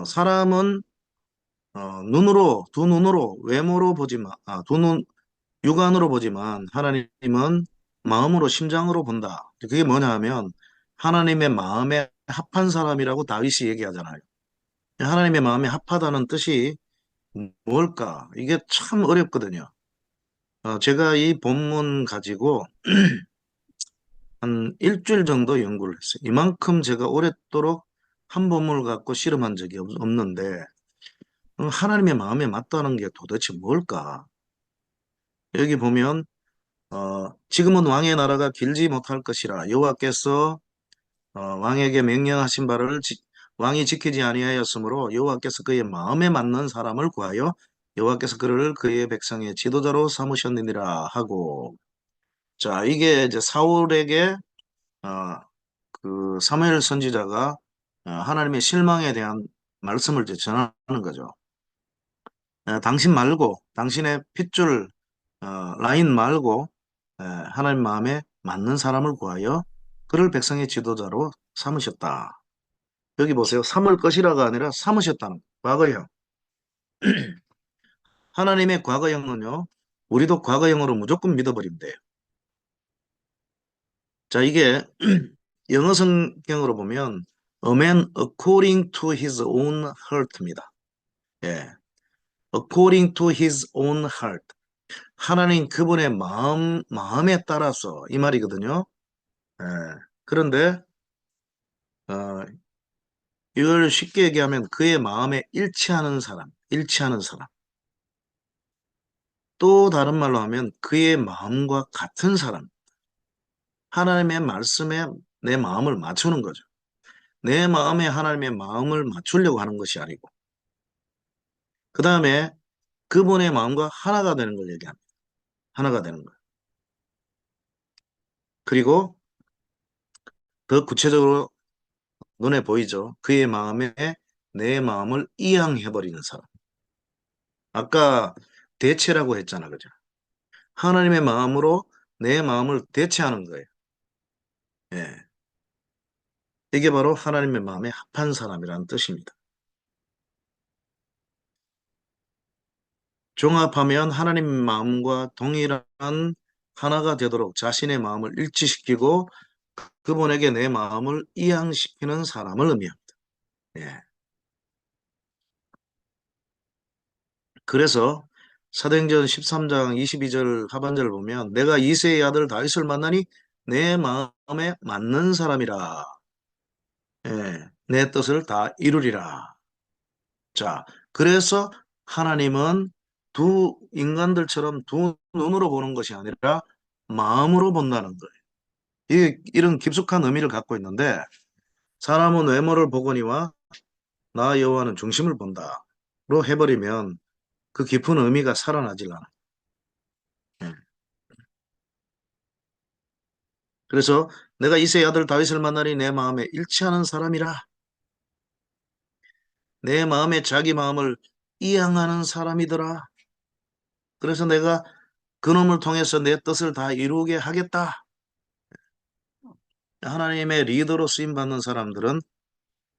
사람은 눈으로 두 눈으로 외모로 보지만 두 눈 육안으로 보지만 하나님은 마음으로 심장으로 본다. 그게 뭐냐 하면 하나님의 마음에 합한 사람이라고 다윗이 얘기하잖아요. 하나님의 마음에 합하다는 뜻이 뭘까? 이게 참 어렵거든요. 제가 이 본문 가지고 한 일주일 정도 연구를 했어요. 이만큼 제가 오랫도록 한 본문을 갖고 씨름한 적이 없는데 하나님의 마음에 맞다는 게 도대체 뭘까? 여기 보면 지금은 왕의 나라가 길지 못할 것이라 여호와께서 왕에게 명령하신 바를 왕이 지키지 아니하였으므로 여호와께서 그의 마음에 맞는 사람을 구하여 여호와께서 그를 그의 백성의 지도자로 삼으셨느니라 하고, 자, 이게 이제 사울에게 어, 그 사무엘 선지자가 하나님의 실망에 대한 말씀을 이제 전하는 거죠. 당신 말고 당신의 핏줄 라인 말고 하나님 마음에 맞는 사람을 구하여 그를 백성의 지도자로 삼으셨다. 여기 보세요. 삼을 것이라가 아니라 삼으셨다는 과거형. 하나님의 과거형은요. 우리도 과거형으로 무조건 믿어버리면 돼요. 자, 이게 영어 성경으로 보면 A man according to his own heart입니다. 예. According to his own heart. 하나님 그분의 마음에 따라서 이 말이거든요. 예. 그런데 어, 이걸 쉽게 얘기하면 그의 마음에 일치하는 사람, 일치하는 사람. 또 다른 말로 하면 그의 마음과 같은 사람. 하나님의 말씀에 내 마음을 맞추는 거죠. 내 마음에 하나님의 마음을 맞추려고 하는 것이 아니고. 그 다음에 그분의 마음과 하나가 되는 걸 얘기합니다. 하나가 되는 거. 그리고 더 구체적으로 눈에 보이죠. 그의 마음에 내 마음을 이양해버리는 사람. 아까 대체라고 했잖아. 그죠? 하나님의 마음으로 내 마음을 대체하는 거예요. 예. 이게 바로 하나님의 마음에 합한 사람이라는 뜻입니다. 종합하면 하나님 마음과 동일한 하나가 되도록 자신의 마음을 일치시키고 그분에게 내 마음을 이양시키는 사람을 의미합니다. 예. 그래서 사도행전 13장 22절 하반절을 보면 내가 이새의 아들 다윗을 만나니 내 마음에 맞는 사람이라. 예. 내 뜻을 다 이루리라. 자, 그래서 하나님은 두 인간들처럼 두 눈으로 보는 것이 아니라 마음으로 본다는 거예요. 이런 깊숙한 의미를 갖고 있는데 사람은 외모를 보거니와 나 여호와는 중심을 본다로 해버리면 그 깊은 의미가 살아나질 않아요. 예. 그래서 내가 이새의 아들 다윗을 만나니 내 마음에 일치하는 사람이라. 내 마음에 자기 마음을 이양하는 사람이더라. 그래서 내가 그놈을 통해서 내 뜻을 다 이루게 하겠다. 하나님의 리더로 쓰임받는 사람들은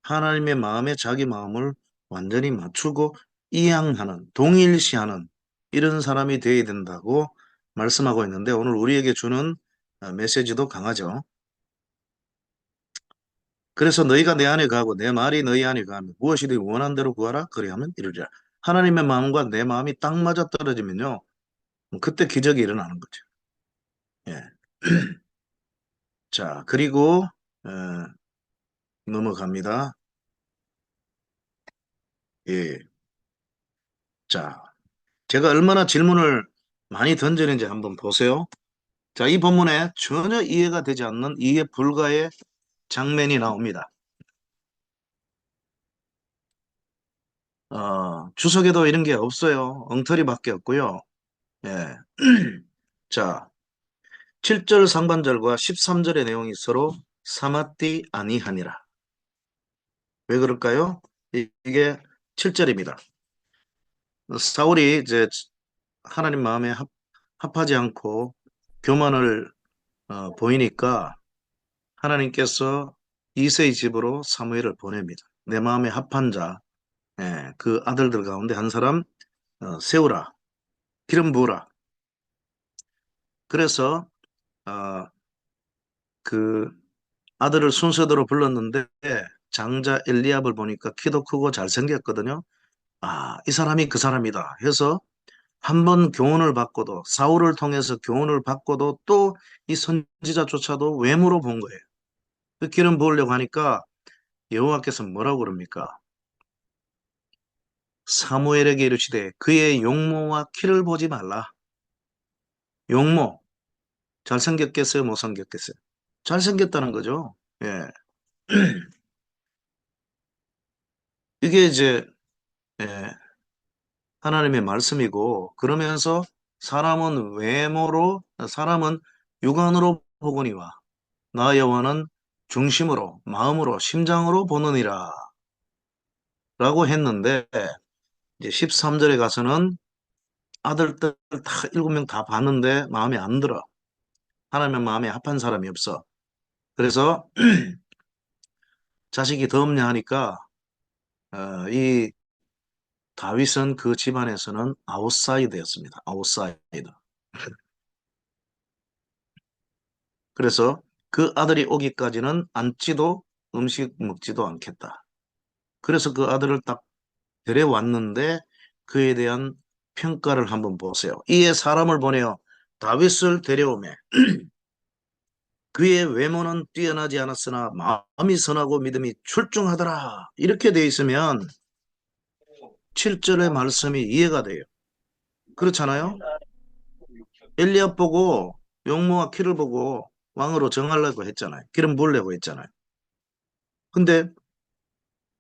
하나님의 마음에 자기 마음을 완전히 맞추고 이양하는, 동일시하는 이런 사람이 되어야 된다고 말씀하고 있는데 오늘 우리에게 주는 메시지도 강하죠. 그래서 너희가 내 안에 가고 내 말이 너희 안에 가면 무엇이든 원한 대로 구하라 그리하면 이루리라. 하나님의 마음과 내 마음이 딱 맞아 떨어지면요. 그때 기적이 일어나는 거죠. 예. 자, 그리고 넘어갑니다. 예. 자, 제가 얼마나 질문을 많이 던지는지 한번 보세요. 자, 이 본문에 전혀 이해가 되지 않는 이해 불가의 장면이 나옵니다. 주석에도 이런 게 없어요. 엉터리밖에 없고요. 예. 자, 7절 상반절과 13절의 내용이 서로 사맞디 아니하니라. 왜 그럴까요? 이게 7절입니다. 사울이 이제 하나님 마음에 합하지 않고 교만을 보이니까 하나님께서 이새의 집으로 사무엘을 보냅니다. 내 마음에 합한 자, 그 아들들 가운데 한 사람 세우라. 기름 부으라. 그래서 어, 그 아들을 순서대로 불렀는데 장자 엘리압을 보니까 키도 크고 잘생겼거든요. 아, 이 사람이 그 사람이다 해서 한 번 교훈을 받고도 사울을 통해서 교훈을 받고도 또 이 선지자조차도 외모로 본 거예요. 그 기름 부으려고 하니까 여호와께서 뭐라고 그럽니까? 사무엘에게 이르시되 그의 용모와 키를 보지 말라. 용모 잘생겼겠어요? 못생겼겠어요? 잘생겼다는 거죠. 예. 이게 이제 예, 하나님의 말씀이고 그러면서 사람은 육안으로 보거니와 나 여호와는 중심으로 마음으로 심장으로 보느니라 라고 했는데 이제 13절에 가서는 아들들 다 7명 다 봤는데 마음에 안 들어. 하나님의 마음에 합한 사람이 없어. 그래서 자식이 더 없냐 하니까 이 다윗은 그 집안에서는 아웃사이더였습니다. 아웃사이더. 그래서 그 아들이 오기까지는 앉지도 음식 먹지도 않겠다. 그래서 그 아들을 딱 데려왔는데 그에 대한 평가를 한번 보세요. 이에 사람을 보내어 다윗을 데려오매 그의 외모는 뛰어나지 않았으나 마음이 선하고 믿음이 출중하더라. 이렇게 돼 있으면 7절의 말씀이 이해가 돼요. 그렇잖아요? 엘리압 보고 용모와 키를 보고 왕으로 정하려고 했잖아요. 기름 부으려고 했잖아요. 근데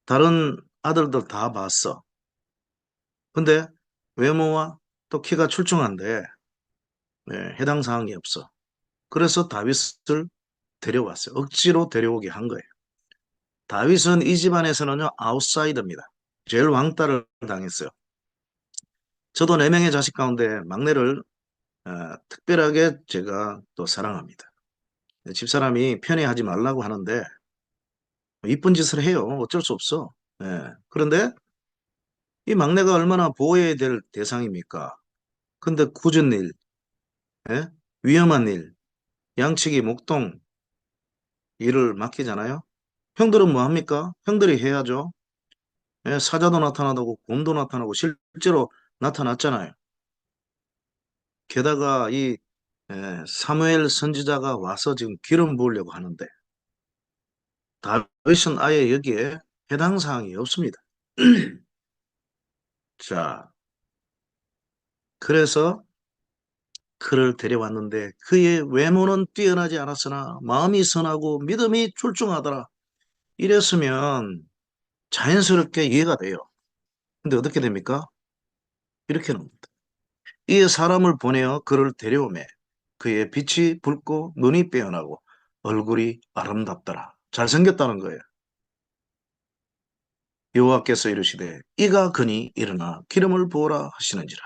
다른 아들들 다 봤어. 근데 외모와 또 키가 출중한데 해당 사항이 없어. 그래서 다윗을 데려왔어요. 억지로 데려오게 한 거예요. 다윗은 이 집안에서는요, 아웃사이더입니다. 제일 왕따를 당했어요. 저도 4명의 자식 가운데 막내를 특별하게 제가 또 사랑합니다. 집사람이 편애하지 말라고 하는데 이쁜 짓을 해요. 어쩔 수 없어. 그런데 이 막내가 얼마나 보호해야 될 대상입니까? 근데 굳은 일, 예? 위험한 일, 양치기, 목동 일을 맡기잖아요. 형들은 뭐 합니까? 형들이 해야죠. 사자도 나타나고 곰도 나타나고 실제로 나타났잖아요. 게다가 이 사무엘 선지자가 와서 지금 기름 부으려고 하는데 다윗은 아예 여기에 해당 사항이 없습니다. 자, 그래서 그를 데려왔는데 그의 외모는 뛰어나지 않았으나 마음이 선하고 믿음이 출중하더라. 이랬으면 자연스럽게 이해가 돼요. 근데 어떻게 됩니까? 이렇게 나옵니다. 이에 사람을 보내어 그를 데려오매 그의 빛이 붉고 눈이 빼어나고 얼굴이 아름답더라. 잘생겼다는 거예요. 여호와께서 이르시되 이가 그니 일어나 기름을 부어라 하시는지라.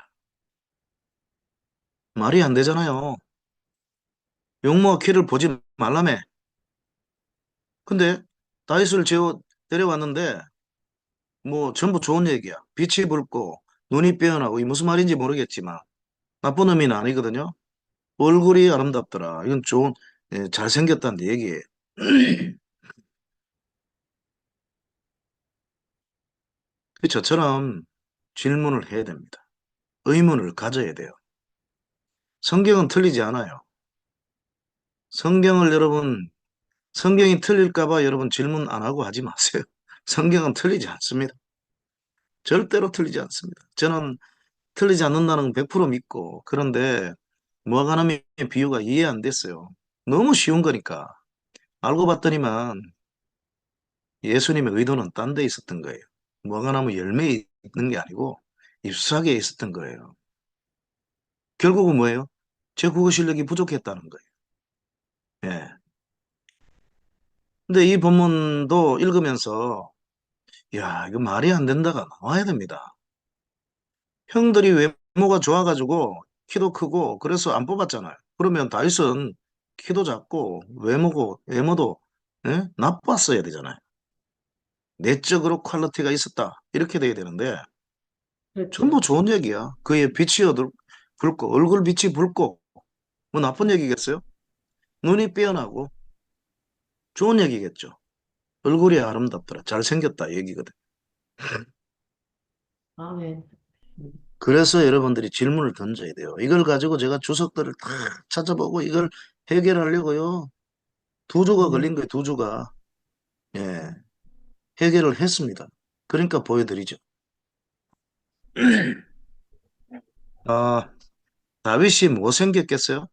말이 안 되잖아요. 용모와 키를 보지 말라며. 근데 다윗을 데려왔는데 뭐 전부 좋은 얘기야. 빛이 붉고 눈이 빼어나고 이 무슨 말인지 모르겠지만 나쁜 의미는 아니거든요. 얼굴이 아름답더라. 이건 좋은 잘생겼다는 얘기예요. 저처럼 질문을 해야 됩니다. 의문을 가져야 돼요. 성경은 틀리지 않아요. 성경을 여러분, 성경이 틀릴까 봐 여러분 질문 안 하고 하지 마세요. 성경은 틀리지 않습니다. 절대로 틀리지 않습니다. 저는 틀리지 않는다는 100% 믿고 그런데 무화과나무의 비유가 이해 안 됐어요. 너무 쉬운 거니까. 알고 봤더니만 예수님의 의도는 딴 데 있었던 거예요. 무화과나무 열매에 있는 게 아니고 잎사귀에 있었던 거예요. 결국은 뭐예요? 제 국어 실력이 부족했다는 거예요. 예. 근데 이 본문도 읽으면서 야, 이거 말이 안 된다가 나와야 됩니다. 형들이 외모가 좋아가지고 키도 크고 그래서 안 뽑았잖아요. 그러면 다윗은 키도 작고 외모도 나빴어야 되잖아요. 내적으로 퀄리티가 있었다. 이렇게 돼야 되는데 전부 그렇죠. 좋은 얘기야. 그의 빛이 붉고 얼굴 빛이 붉고 뭐 나쁜 얘기겠어요? 눈이 빼어나고 좋은 얘기겠죠. 얼굴이 아름답더라. 잘생겼다 얘기거든. 아멘. 그래서 여러분들이 질문을 던져야 돼요. 이걸 가지고 제가 주석들을 다 찾아보고 이걸 해결하려고요. 두 주가 네. 걸린 거예요. 두 주가. 예, 해결을 했습니다. 그러니까 보여드리죠. 아, 다윗이 못생겼겠어요?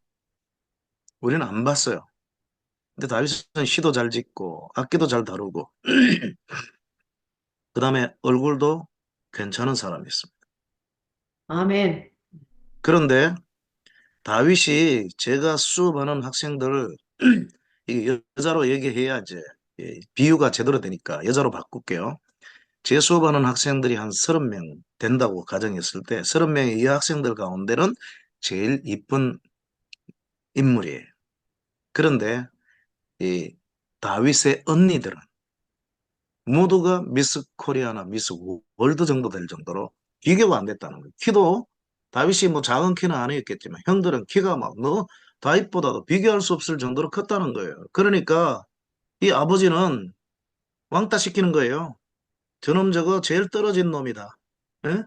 우리는 안 봤어요. 근데 다윗은 시도 잘 짓고 악기도 잘 다루고 그 다음에 얼굴도 괜찮은 사람이었습니다. 아멘. 그런데 다윗이 제가 수업하는 학생들 이게 여자로 얘기해야지 비유가 제대로 되니까 여자로 바꿀게요. 제 수업하는 학생들이 한 30명 된다고 가정했을 때 30명의 이 학생들 가운데는 제일 이쁜 인물이에요. 그런데 이 다윗의 언니들은 모두가 미스 코리아나 미스 월드 정도 될 정도로 비교가 안 됐다는 거예요. 키도 다윗이 뭐 작은 키는 아니었겠지만 형들은 키가 막 너 다윗보다도 비교할 수 없을 정도로 컸다는 거예요. 그러니까 이 아버지는 왕따 시키는 거예요. 저놈 저거 제일 떨어진 놈이다. 예?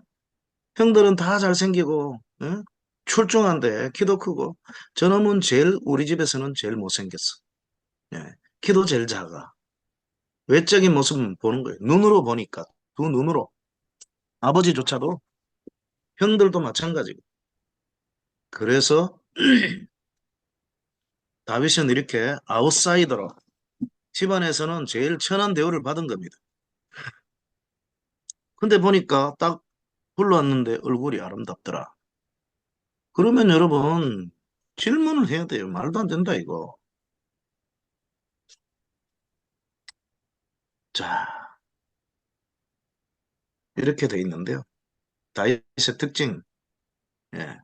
형들은 다 잘생기고 예? 출중한데 키도 크고 저놈은 제일 우리 집에서는 제일 못생겼어. 예. 키도 제일 작아. 외적인 모습은 보는 거예요. 눈으로 보니까 두 눈으로 아버지조차도 형들도 마찬가지고. 그래서 다윗은 이렇게 아웃사이더로 집안에서는 제일 천한 대우를 받은 겁니다. 근데 보니까 딱 불러왔는데 얼굴이 아름답더라. 그러면 여러분 질문을 해야 돼요. 말도 안 된다 이거. 자, 이렇게 돼 있는데요. 다윗의 특징. 예.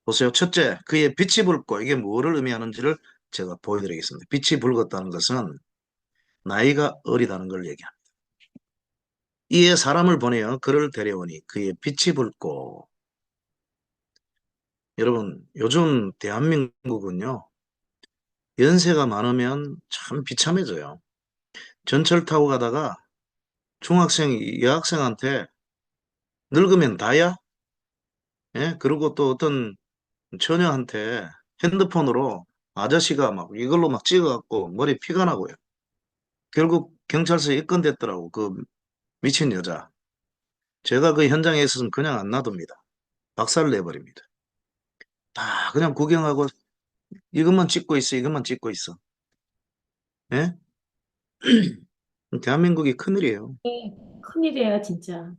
보세요. 첫째, 그의 빛이 붉고 이게 뭐를 의미하는지를 제가 보여드리겠습니다. 빛이 붉었다는 것은 나이가 어리다는 걸 얘기합니다. 이에 사람을 보내어 그를 데려오니 그의 빛이 붉고 여러분 요즘 대한민국은요 연세가 많으면 참 비참해져요. 전철 타고 가다가 중학생, 여학생한테 늙으면 다야? 예? 그리고 또 어떤 처녀한테 핸드폰으로 아저씨가 막 이걸로 막 찍어갖고 머리 피가 나고요. 결국 경찰서에 입건됐더라고. 그 미친 여자. 제가 그 현장에 있었으면 그냥 안 놔둡니다. 박살 내버립니다. 다 그냥 구경하고 이것만 찍고 있어, 이것만 찍고 있어. 예? 대한민국이 큰일이에요. 네, 큰일이에요, 진짜.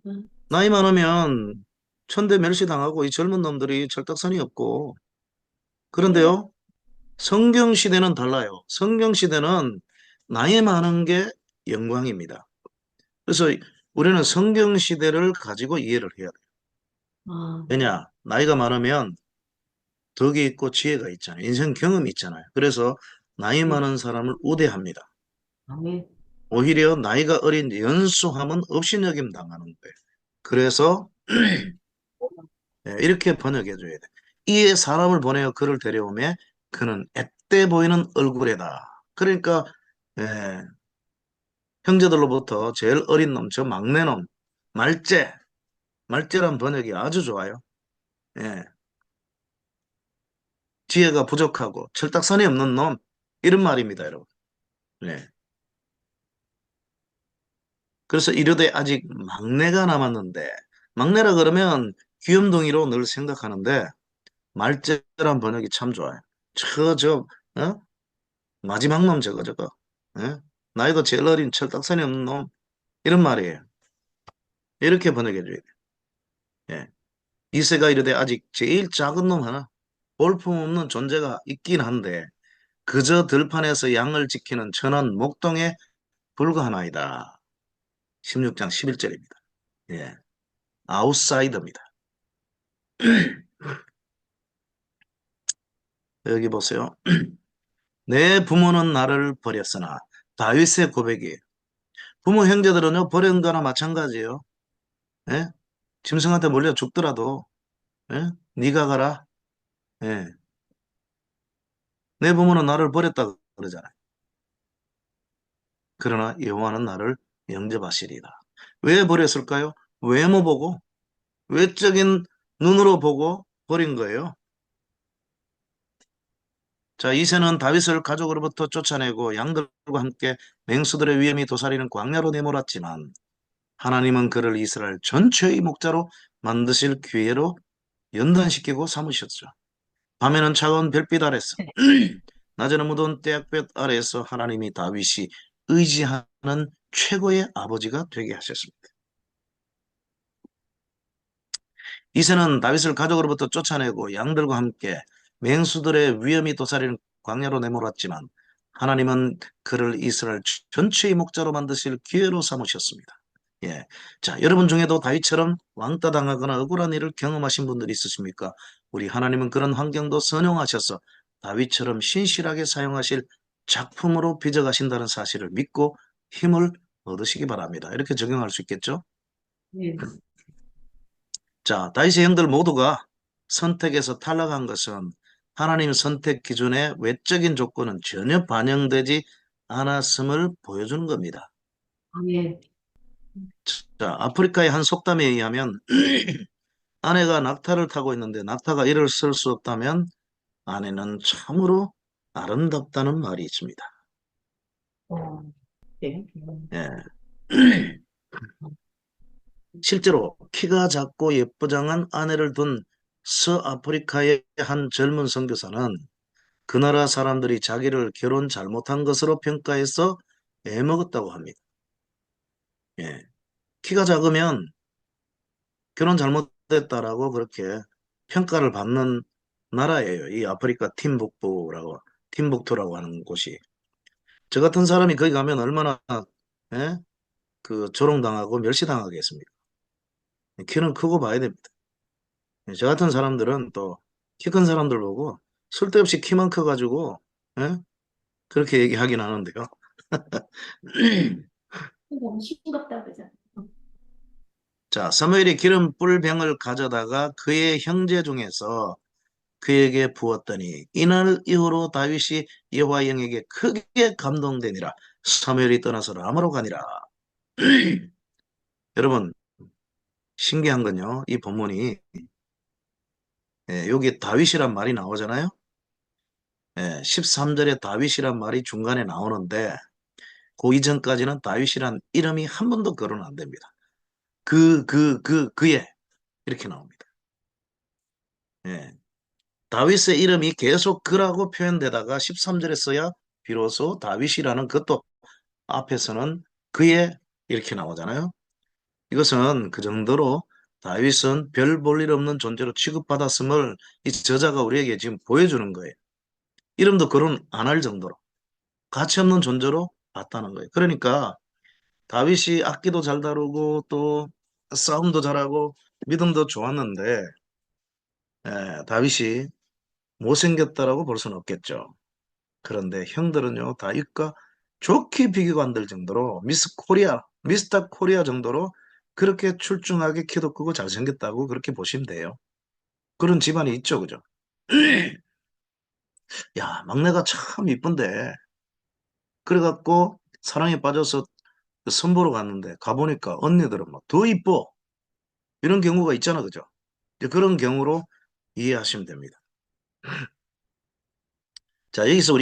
나이 많으면 천대 멸시당하고 이 젊은 놈들이 철딱선이 없고. 네. 그런데요, 성경 시대는 달라요. 성경 시대는 나이 많은 게 영광입니다. 그래서 우리는 성경 시대를 가지고 이해를 해야 돼요. 아, 왜냐? 나이가 많으면 덕이 있고 지혜가 있잖아요. 인생 경험이 있잖아요. 그래서 나이 네. 많은 사람을 우대합니다. 아멘. 오히려 나이가 어린 연수하면 업신여김 당하는 거예요. 그래서 이렇게 번역해 줘야 돼. 이에 사람을 보내어 그를 데려오매 그는 앳돼 보이는 얼굴이다. 그러니까 예, 형제들로부터 제일 어린 놈, 저 막내 놈, 말째, 말째란 번역이 아주 좋아요. 예, 지혜가 부족하고 철딱선이 없는 놈 이런 말입니다, 여러분. 예. 그래서 이르되 아직 막내가 남았는데 막내라 그러면 귀염둥이로 늘 생각하는데 말째란 번역이 참 좋아요. 어? 마지막 놈 저거. 예? 나이도 제일 어린 철딱선이 없는 놈 이런 말이에요. 이렇게 번역해 줘야 돼요. 예. 이세가 이르되 아직 제일 작은 놈 하나 볼품없는 존재가 있긴 한데 그저 들판에서 양을 지키는 천한 목동에 불과하나이다. 16장 11절입니다. 예. 아웃사이더입니다. 여기 보세요. 내 부모는 나를 버렸으나 다윗의 고백이 부모 형제들은요 버린 거나 마찬가지예요. 예? 짐승한테 몰려 죽더라도 예? 네가 가라. 예. 내 부모는 나를 버렸다 그러잖아요. 그러나 여호와는 나를 영접하시리라. 왜 버렸을까요? 외모 보고 외적인 눈으로 보고 버린 거예요. 자, 이새는 다윗을 가족으로부터 쫓아내고 양들과 함께 맹수들의 위험이 도사리는 광야로 내몰았지만 하나님은 그를 이스라엘 전체의 목자로 만드실 기회로 연단시키고 삼으셨죠. 밤에는 차가운 별빛 아래서 낮에는 무더운 떼약볕 아래에서 하나님이 다윗이 의지하는 최고의 아버지가 되게 하셨습니다. 이새는 다윗을 가족으로부터 쫓아내고 양들과 함께 맹수들의 위험이 도사리는 광야로 내몰았지만 하나님은 그를 이스라엘 전체의 목자로 만드실 기회로 삼으셨습니다. 예. 자, 여러분 중에도 다윗처럼 왕따 당하거나 억울한 일을 경험하신 분들이 있으십니까? 우리 하나님은 그런 환경도 선용하셔서 다윗처럼 신실하게 사용하실 작품으로 빚어가신다는 사실을 믿고 힘을 얻으시기 바랍니다. 이렇게 적용할 수 있겠죠? 네. 자, 다윗의 형들 모두가 선택에서 탈락한 것은 하나님 선택 기준의 외적인 조건은 전혀 반영되지 않았음을 보여주는 겁니다. 아멘. 자, 아프리카의 한 속담에 의하면 아내가 낙타를 타고 있는데 낙타가 이를 쓸 수 없다면 아내는 참으로 아름답다는 말이 있습니다. 어, 네. 예. 실제로 키가 작고 예쁘장한 아내를 둔 서아프리카의 한 젊은 선교사는 그 나라 사람들이 자기를 결혼 잘못한 것으로 평가해서 애먹었다고 합니다. 예. 키가 작으면 결혼 잘못됐다라고 그렇게 평가를 받는 나라예요. 이 아프리카 팀북투라고 하는 곳이. 저 같은 사람이 거기 가면 얼마나 예? 그 조롱당하고 멸시당하겠습니까? 키는 크고 봐야 됩니다. 저 같은 사람들은 또 키 큰 사람들 보고 쓸데없이 키만 커가지고 예? 그렇게 얘기하긴 하는데요. 너무 싱겁다 그러잖아. 자, 사무엘이 기름 뿔병을 가져다가 그의 형제 중에서 그에게 부었더니 이날 이후로 다윗이 여호와 영에게 크게 감동되니라. 사무엘이 떠나서 라마로 가니라. 여러분 신기한 건요. 이 본문이 여기 다윗이란 말이 나오잖아요. 13절에 다윗이란 말이 중간에 나오는데 그 이전까지는 다윗이란 이름이 한 번도 거론 안 됩니다. 그의 이렇게 나옵니다. 예. 다윗의 이름이 계속 그라고 표현되다가 13절에 써야 비로소 다윗이라는 그것도 앞에서는 그의 이렇게 나오잖아요. 이것은 그 정도로 다윗은 별 볼 일 없는 존재로 취급받았음을 이 저자가 우리에게 지금 보여주는 거예요. 이름도 거론 안 할 정도로 가치 없는 존재로 봤다는 거예요. 그러니까 다윗이 악기도 잘 다루고 또 싸움도 잘하고 믿음도 좋았는데 다윗이 못생겼다라고 볼 수는 없겠죠. 그런데 형들은요, 다윗과 좋게 비교가 안 될 정도로 미스터 코리아 정도로 그렇게 출중하게 키도 크고 잘생겼다고 그렇게 보시면 돼요. 그런 집안이 있죠, 그죠? 야, 막내가 참 이쁜데. 그래갖고 사랑에 빠져서 선보러 갔는데 가보니까 언니들은 막 더 이뻐. 이런 경우가 있잖아, 그죠? 이제 그런 경우로 이해하시면 됩니다. 자, 여기서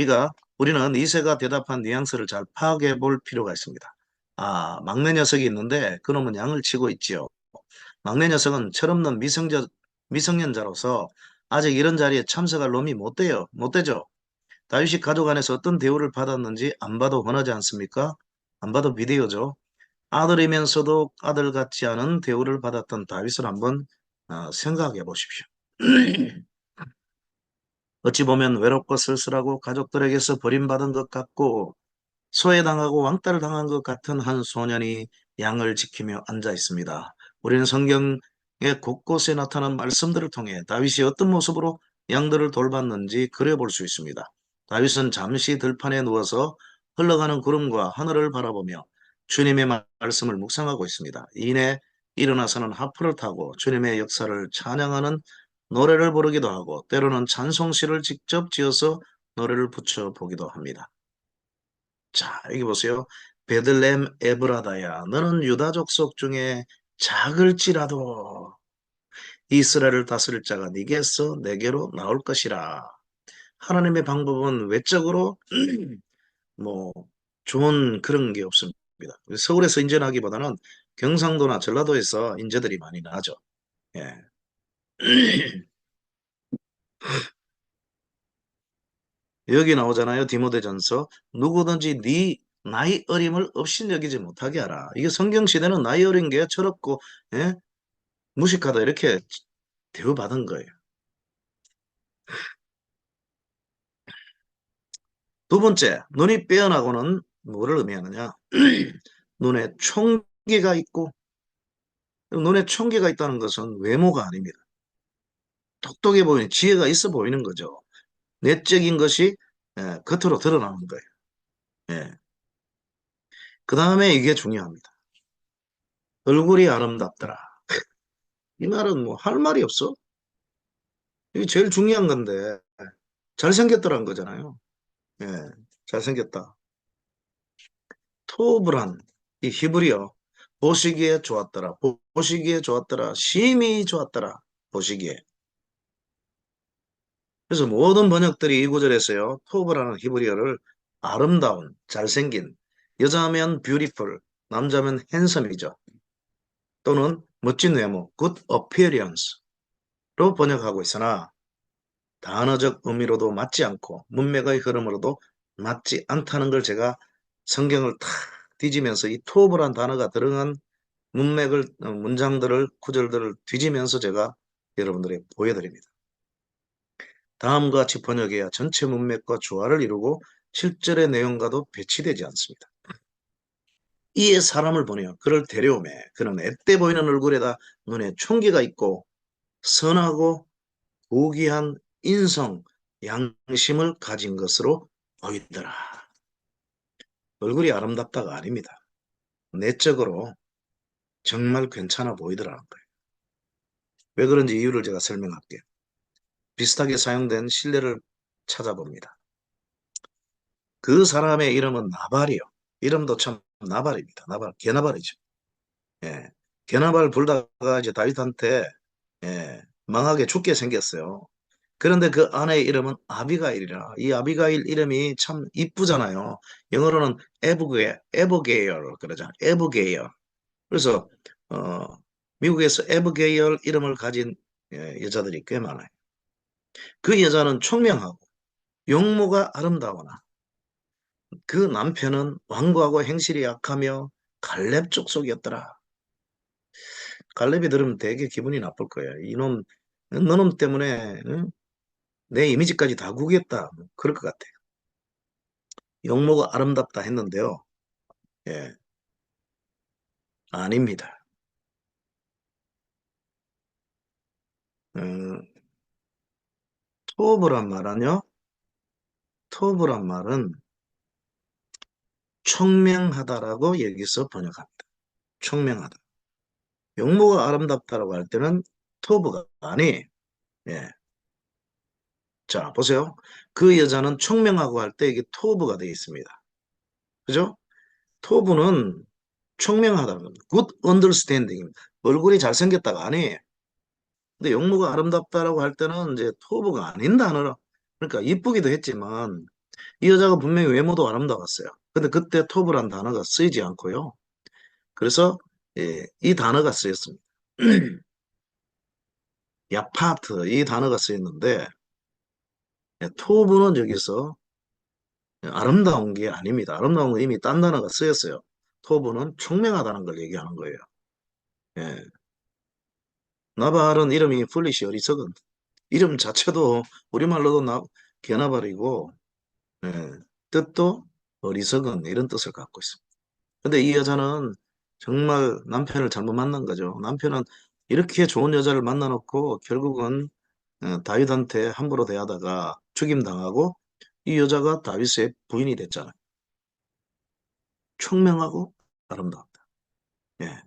우리는 이세가 대답한 뉘앙스를 잘 파악해 볼 필요가 있습니다. 아, 막내 녀석이 있는데 그놈은 양을 치고 있지요. 막내 녀석은 철없는 미성년자로서 아직 이런 자리에 참석할 놈이 못 되죠. 다윗이 가족 안에서 어떤 대우를 받았는지 안 봐도 훤하지 않습니까? 안 봐도 비디오죠. 아들이면서도 아들 같지 않은 대우를 받았던 다윗을 한번 생각해 보십시오. 어찌 보면 외롭고 쓸쓸하고 가족들에게서 버림받은 것 같고 소외당하고 왕따를 당한 것 같은 한 소년이 양을 지키며 앉아 있습니다. 우리는 성경의 곳곳에 나타난 말씀들을 통해 다윗이 어떤 모습으로 양들을 돌봤는지 그려볼 수 있습니다. 다윗은 잠시 들판에 누워서 흘러가는 구름과 하늘을 바라보며 주님의 말씀을 묵상하고 있습니다. 이내 일어나서는 하프를 타고 주님의 역사를 찬양하는 노래를 부르기도 하고 때로는 찬송시를 직접 지어서 노래를 붙여보기도 합니다. 자, 여기 보세요. 베들렘 에브라다야, 너는 유다 족속 중에 작을지라도 이스라엘을 다스릴 자가 네게서 내게로 나올 것이라. 하나님의 방법은 외적으로 뭐 좋은 그런 게 없습니다. 서울에서 인전하기보다는 경상도나 전라도에서 인재들이 많이 나죠. 예. 여기 나오잖아요. 디모데전서. 누구든지 네 나이 어림을 업신여기지 못하게 하라. 이게 성경 시대는 나이 어린 게 철없고, 예? 무식하다 이렇게 대우받은 거예요. 두 번째, 눈이 빼어나고는 뭐를 의미하느냐? 눈에 총기가 있고, 눈에 총기가 있다는 것은 외모가 아닙니다. 똑똑해 보이는, 지혜가 있어 보이는 거죠. 내적인 것이 겉으로 드러나는 거예요. 예. 그 다음에 이게 중요합니다. 얼굴이 아름답더라. 이 말은 뭐 할 말이 없어. 이게 제일 중요한 건데 잘생겼더라는 거잖아요. 예, 잘생겼다. 토브란 이 히브리어 보시기에 좋았더라. 보시기에 좋았더라. 심히 좋았더라. 보시기에. 그래서 모든 번역들이 이 구절에서요. 토브라는 히브리어를 아름다운, 잘생긴, 여자면 beautiful, 남자면 handsome이죠. 또는 멋진 외모, good appearance로 번역하고 있으나 단어적 의미로도 맞지 않고 문맥의 흐름으로도 맞지 않다는 걸 제가 성경을 탁 뒤지면서 이 토브란 단어가 들어간 문맥을 문장들을 구절들을 뒤지면서 제가 여러분들에게 보여드립니다. 다음과 같이 번역해야 전체 문맥과 조화를 이루고 실절의 내용과도 배치되지 않습니다. 이에 사람을 보내어 그를 데려오매 그는 앳돼 보이는 얼굴에다 눈에 총기가 있고 선하고 고귀한 인성, 양심을 가진 것으로 보이더라. 얼굴이 아름답다가 아닙니다. 내적으로 정말 괜찮아 보이더라는 거예요. 왜 그런지 이유를 제가 설명할게요. 비슷하게 사용된 신뢰를 찾아봅니다. 그 사람의 이름은 나발이요. 이름도 참 나발입니다. 나발, 개나발이죠. 예. 개나발 불다가 이제 다윗한테 망하게 죽게 생겼어요. 그런데 그 아내의 이름은 아비가일이라. 이 아비가일 이름이 참 이쁘잖아요. 영어로는 에브게일 그러잖아요. 에브게일. 그래서 미국에서 에브게일 이름을 가진 여자들이 꽤 많아요. 그 여자는 총명하고 용모가 아름다우나 그 남편은 완고하고 행실이 약하며 갈렙 족속이었더라. 갈렙이 들으면 되게 기분이 나쁠 거예요. 이놈, 너놈 때문에 응? 내 이미지까지 다 구겼다. 뭐 그럴 것 같아요. 용모가 아름답다 했는데요. 예, 아닙니다. 음, 토브란 말은요. 토브란 말은 총명하다라고 여기서 번역합니다. 총명하다. 용모가 아름답다라고 할 때는 토브가 아니에요. 예. 자, 보세요. 그 여자는 총명하고 할 때 이게 토브가 되어 있습니다. 그죠? 토브는 총명하다는 겁니다. good understanding입니다. 얼굴이 잘생겼다가 아니에요. 근데 용모가 아름답다라고 할 때는 이제 토브가 아닌 단어로 그러니까 이쁘기도 했지만 이 여자가 분명히 외모도 아름다웠어요. 근데 그때 토브란 단어가 쓰이지 않고요. 그래서 이 단어가 쓰였습니다. 야파트 이 단어가 쓰였는데 토브는 여기서 아름다운 게 아닙니다. 아름다운 건 이미 딴 단어가 쓰였어요. 토브는 총명하다는 걸 얘기하는 거예요. 예. 나발은 이름이 풀리시 어리석은 이름 자체도 우리말로도 개나발이고 예. 뜻도 어리석은 이런 뜻을 갖고 있습니다. 근데 이 여자는 정말 남편을 잘못 만난 거죠. 남편은 이렇게 좋은 여자를 만나놓고 결국은 다윗한테 함부로 대하다가 죽임당하고 이 여자가 다윗의 부인이 됐잖아요. 총명하고 아름답다. 예.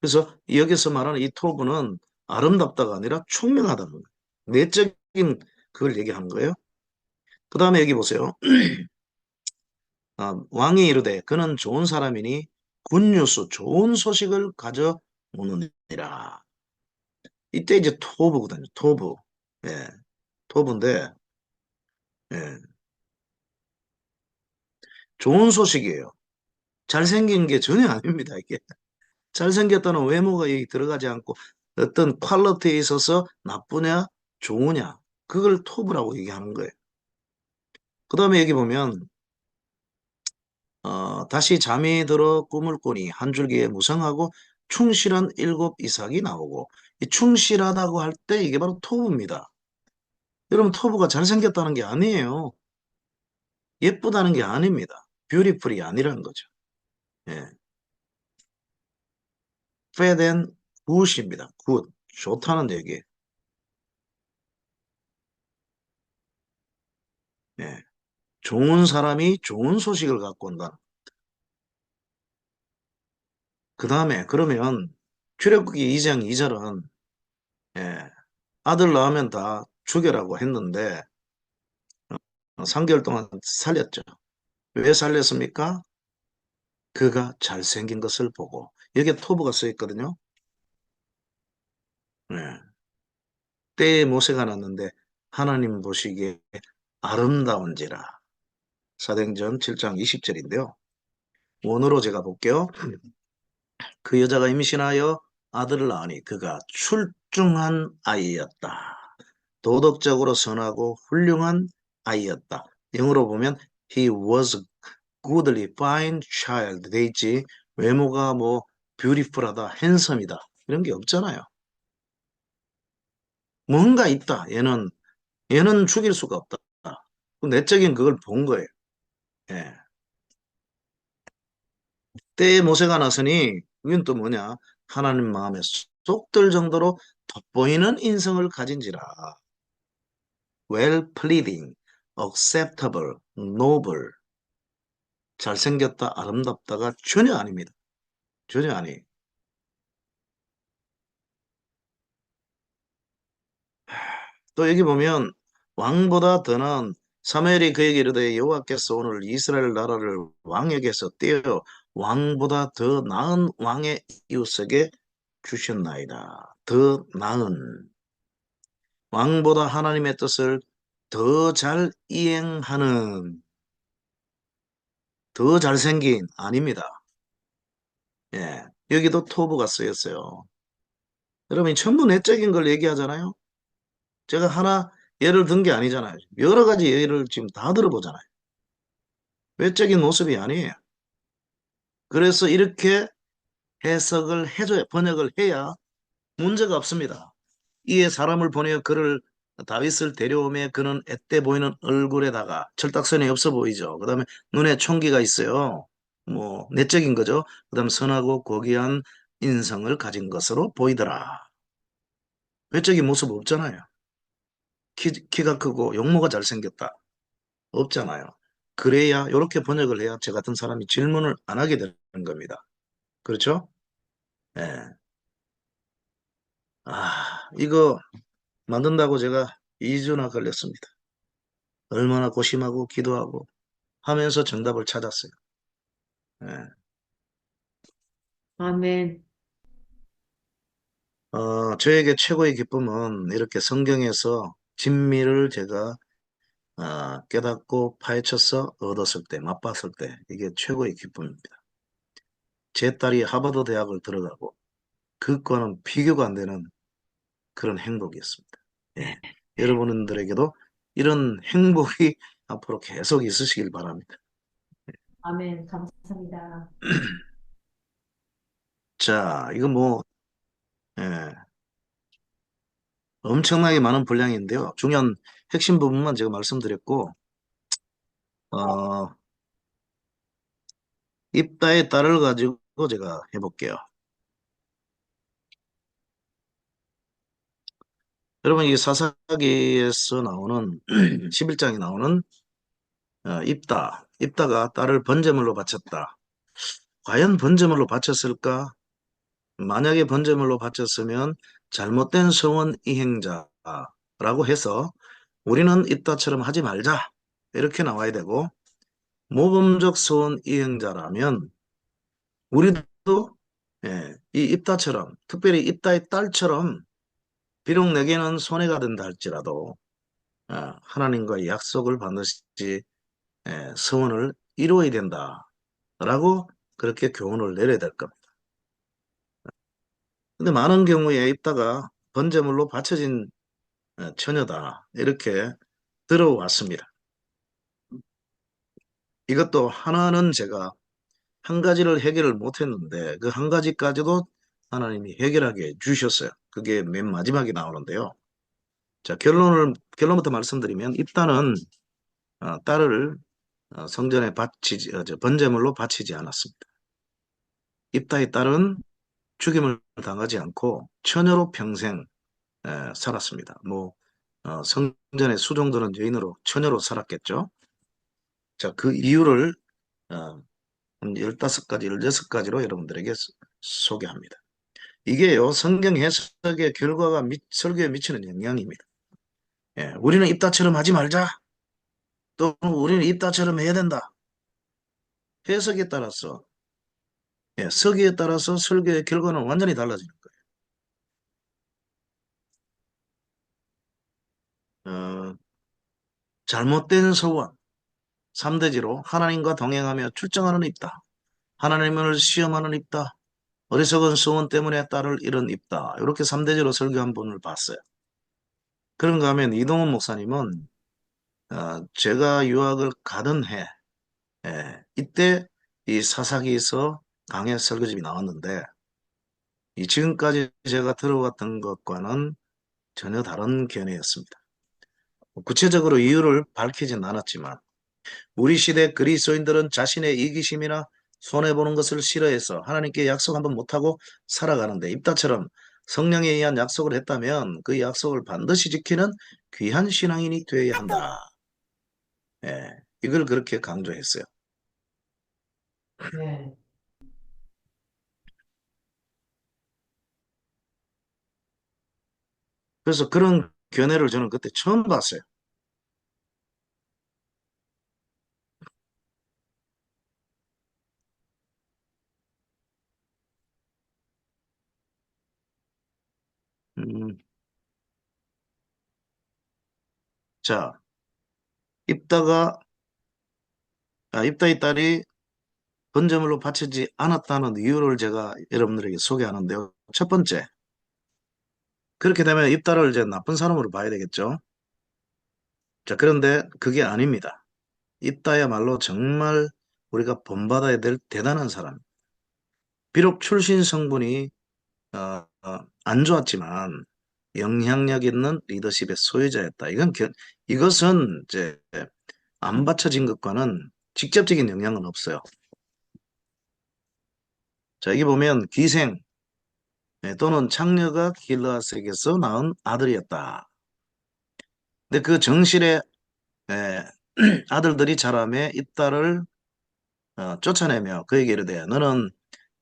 그래서 여기서 말하는 이 토브는 아름답다가 아니라 총명하다는 거예요. 내적인 그걸 얘기하는 거예요. 그 다음에 여기 보세요. 왕이 이르되 그는 좋은 사람이니 굿뉴스, 좋은 소식을 가져오느니라. 이때 이제 토브거든요. 토브. 예, 토브인데, 예, 좋은 소식이에요. 잘생긴 게 전혀 아닙니다, 이게. 잘생겼다는 외모가 여기 들어가지 않고 어떤 퀄리티에 있어서 나쁘냐, 좋으냐, 그걸 토브라고 얘기하는 거예요. 그 다음에 여기 보면, 다시 잠이 들어 꿈을 꾸니 한 줄기에 무성하고 충실한 일곱 이삭이 나오고, 이 충실하다고 할 때 이게 바로 토브입니다. 여러분, 토브가 잘생겼다는 게 아니에요. 예쁘다는 게 아닙니다. 뷰티풀이 아니라는 거죠. 예. fat and good입니다. good. 좋다는 얘기. 예. 좋은 사람이 좋은 소식을 갖고 온다. 그 다음에 그러면 출애굽기 2장 2절은 예, 아들 낳으면 다 죽여라고 했는데 3개월 동안 살렸죠. 왜 살렸습니까? 그가 잘생긴 것을 보고 여기에 토부가 써 있거든요. 예. 때에 모세가 났는데 하나님 보시기에 아름다운지라. 사도행전 7장 20절인데요. 원어로 제가 볼게요. 그 여자가 임신하여 아들을 낳으니 그가 출중한 아이였다. 도덕적으로 선하고 훌륭한 아이였다. 영어로 보면 he was goodly fine child 돼 있지. 외모가 뭐 beautiful하다, handsom이다 이런 게 없잖아요. 뭔가 있다. 얘는 죽일 수가 없다. 내적인 그걸 본 거예요. 예. 때에 모세가 나서니 이건 또 뭐냐? 하나님 마음에 쏙 들 정도로 돋보이는 인성을 가진지라. well pleading, acceptable, noble. 잘생겼다, 아름답다가 전혀 아닙니다. 전혀 아니에요. 또 여기 보면 왕보다 더 나은 사무엘이 그에게 이르되 여호와께서 오늘 이스라엘 나라를 왕에게서 떼어 왕보다 더 나은 왕의 이웃에게 주셨나이다. 더 나은 왕보다 하나님의 뜻을 더 잘 이행하는 더 잘생긴 아닙니다. 예. 여기도 토부가 쓰였어요. 여러분 전부 내적인 걸 얘기하잖아요. 제가 하나 예를 든 게 아니잖아요. 여러 가지 예를 지금 다 들어보잖아요. 외적인 모습이 아니에요. 그래서 이렇게 해석을 해줘야, 번역을 해야 문제가 없습니다. 이에 사람을 보내어 그를 다윗을 데려오매 그는 앳돼 보이는 얼굴에다가 철딱선이 없어 보이죠. 그 다음에 눈에 총기가 있어요. 뭐 내적인 거죠. 그 다음 선하고 고귀한 인성을 가진 것으로 보이더라. 외적인 모습 없잖아요. 키가 크고 용모가 잘생겼다. 없잖아요. 그래야 이렇게 번역을 해야 저 같은 사람이 질문을 안 하게 되는 겁니다. 그렇죠? 예. 이거 만든다고 제가 2주나 걸렸습니다. 얼마나 고심하고 기도하고 하면서 정답을 찾았어요. 예. 아멘. 저에게 최고의 기쁨은 이렇게 성경에서 진미를 제가 깨닫고 파헤쳐서 얻었을 때, 맛봤을 때 이게 최고의 기쁨입니다. 제 딸이 하버드 대학을 들어가고 그거는 비교가 안 되는 그런 행복이었습니다. 예. 여러분들에게도 이런 행복이 앞으로 계속 있으시길 바랍니다. 아멘. 감사합니다. 자, 이거 뭐, 예, 엄청나게 많은 분량인데요. 중요한 핵심 부분만 제가 말씀드렸고, 어, 입다의 딸을 가지고 제가 해볼게요. 여러분, 이 사사기에서 나오는, 11장에 나오는 입다가 딸을 번제물로 바쳤다. 과연 번제물로 바쳤을까? 만약에 번제물로 바쳤으면 잘못된 서원 이행자라고 해서 우리는 입다처럼 하지 말자. 이렇게 나와야 되고, 모범적 서원 이행자라면 우리도 이 입다처럼, 특별히 입다의 딸처럼 비록 내게는 손해가 된다 할지라도 하나님과의 약속을 반드시 서원을 이루어야 된다라고 그렇게 교훈을 내려야 될 겁니다. 근데 많은 경우에 입다가 번제물로 바쳐진 처녀다 이렇게 들어왔습니다. 이것도 하나는 제가 한 가지를 해결을 못했는데 그 한 가지까지도 하나님이 해결하게 해주셨어요. 그게 맨 마지막에 나오는데요. 자, 결론부터 말씀드리면 입다는 딸을 성전에 번제물로 바치지 않았습니다. 입다의 딸은 죽임을 당하지 않고 처녀로 평생 살았습니다. 성전의 수종드는 여인으로 처녀로 살았겠죠. 자, 그 이유를 어, 한 15가지, 16가지로 여러분들에게 소개합니다. 이게요, 성경 해석의 결과가 설교에 미치는 영향입니다. 우리는 입다처럼 하지 말자. 또 우리는 입다처럼 해야 된다. 해석에 따라서, 서기에 따라서 설교의 결과는 완전히 달라지는 거예요. 잘못된 소원, 3대지로 하나님과 동행하며 출정하는 입다. 하나님을 시험하는 입다. 어리석은 소원 때문에 딸을 잃은 입다. 이렇게 3대지로 설교한 분을 봤어요. 그런가 하면 이동훈 목사님은 제가 유학을 가던 해, 이때 이 사사기에서 강해 설교집이 나왔는데 이 지금까지 제가 들어왔던 것과는 전혀 다른 견해였습니다. 구체적으로 이유를 밝히진 않았지만 우리 시대 그리스도인들은 자신의 이기심이나 손해보는 것을 싫어해서 하나님께 약속 한번 못하고 살아가는데 입다처럼 성령에 의한 약속을 했다면 그 약속을 반드시 지키는 귀한 신앙인이 되어야 한다. 이걸 그렇게 강조했어요. 네. 그래서 그런 견해를 저는 그때 처음 봤어요. 음, 자, 입다가, 입다의 딸이 번제물로 바치지 않았다는 이유를 제가 여러분들에게 소개하는데요. 첫 번째, 그렇게 되면 입다를 이제 나쁜 사람으로 봐야 되겠죠. 자, 그런데 그게 아닙니다. 입다야말로 정말 우리가 본받아야 될 대단한 사람. 비록 출신 성분이 안 좋았지만 영향력 있는 리더십의 소유자였다. 이것은 이제 안 받쳐진 것과는 직접적인 영향은 없어요. 자, 여기 보면 기생 또는 창녀가 길르앗에게서 낳은 아들이었다. 근데 그 정실의 에, 아들들이 자라매 입다를 쫓아내며 그에게 이르되 너는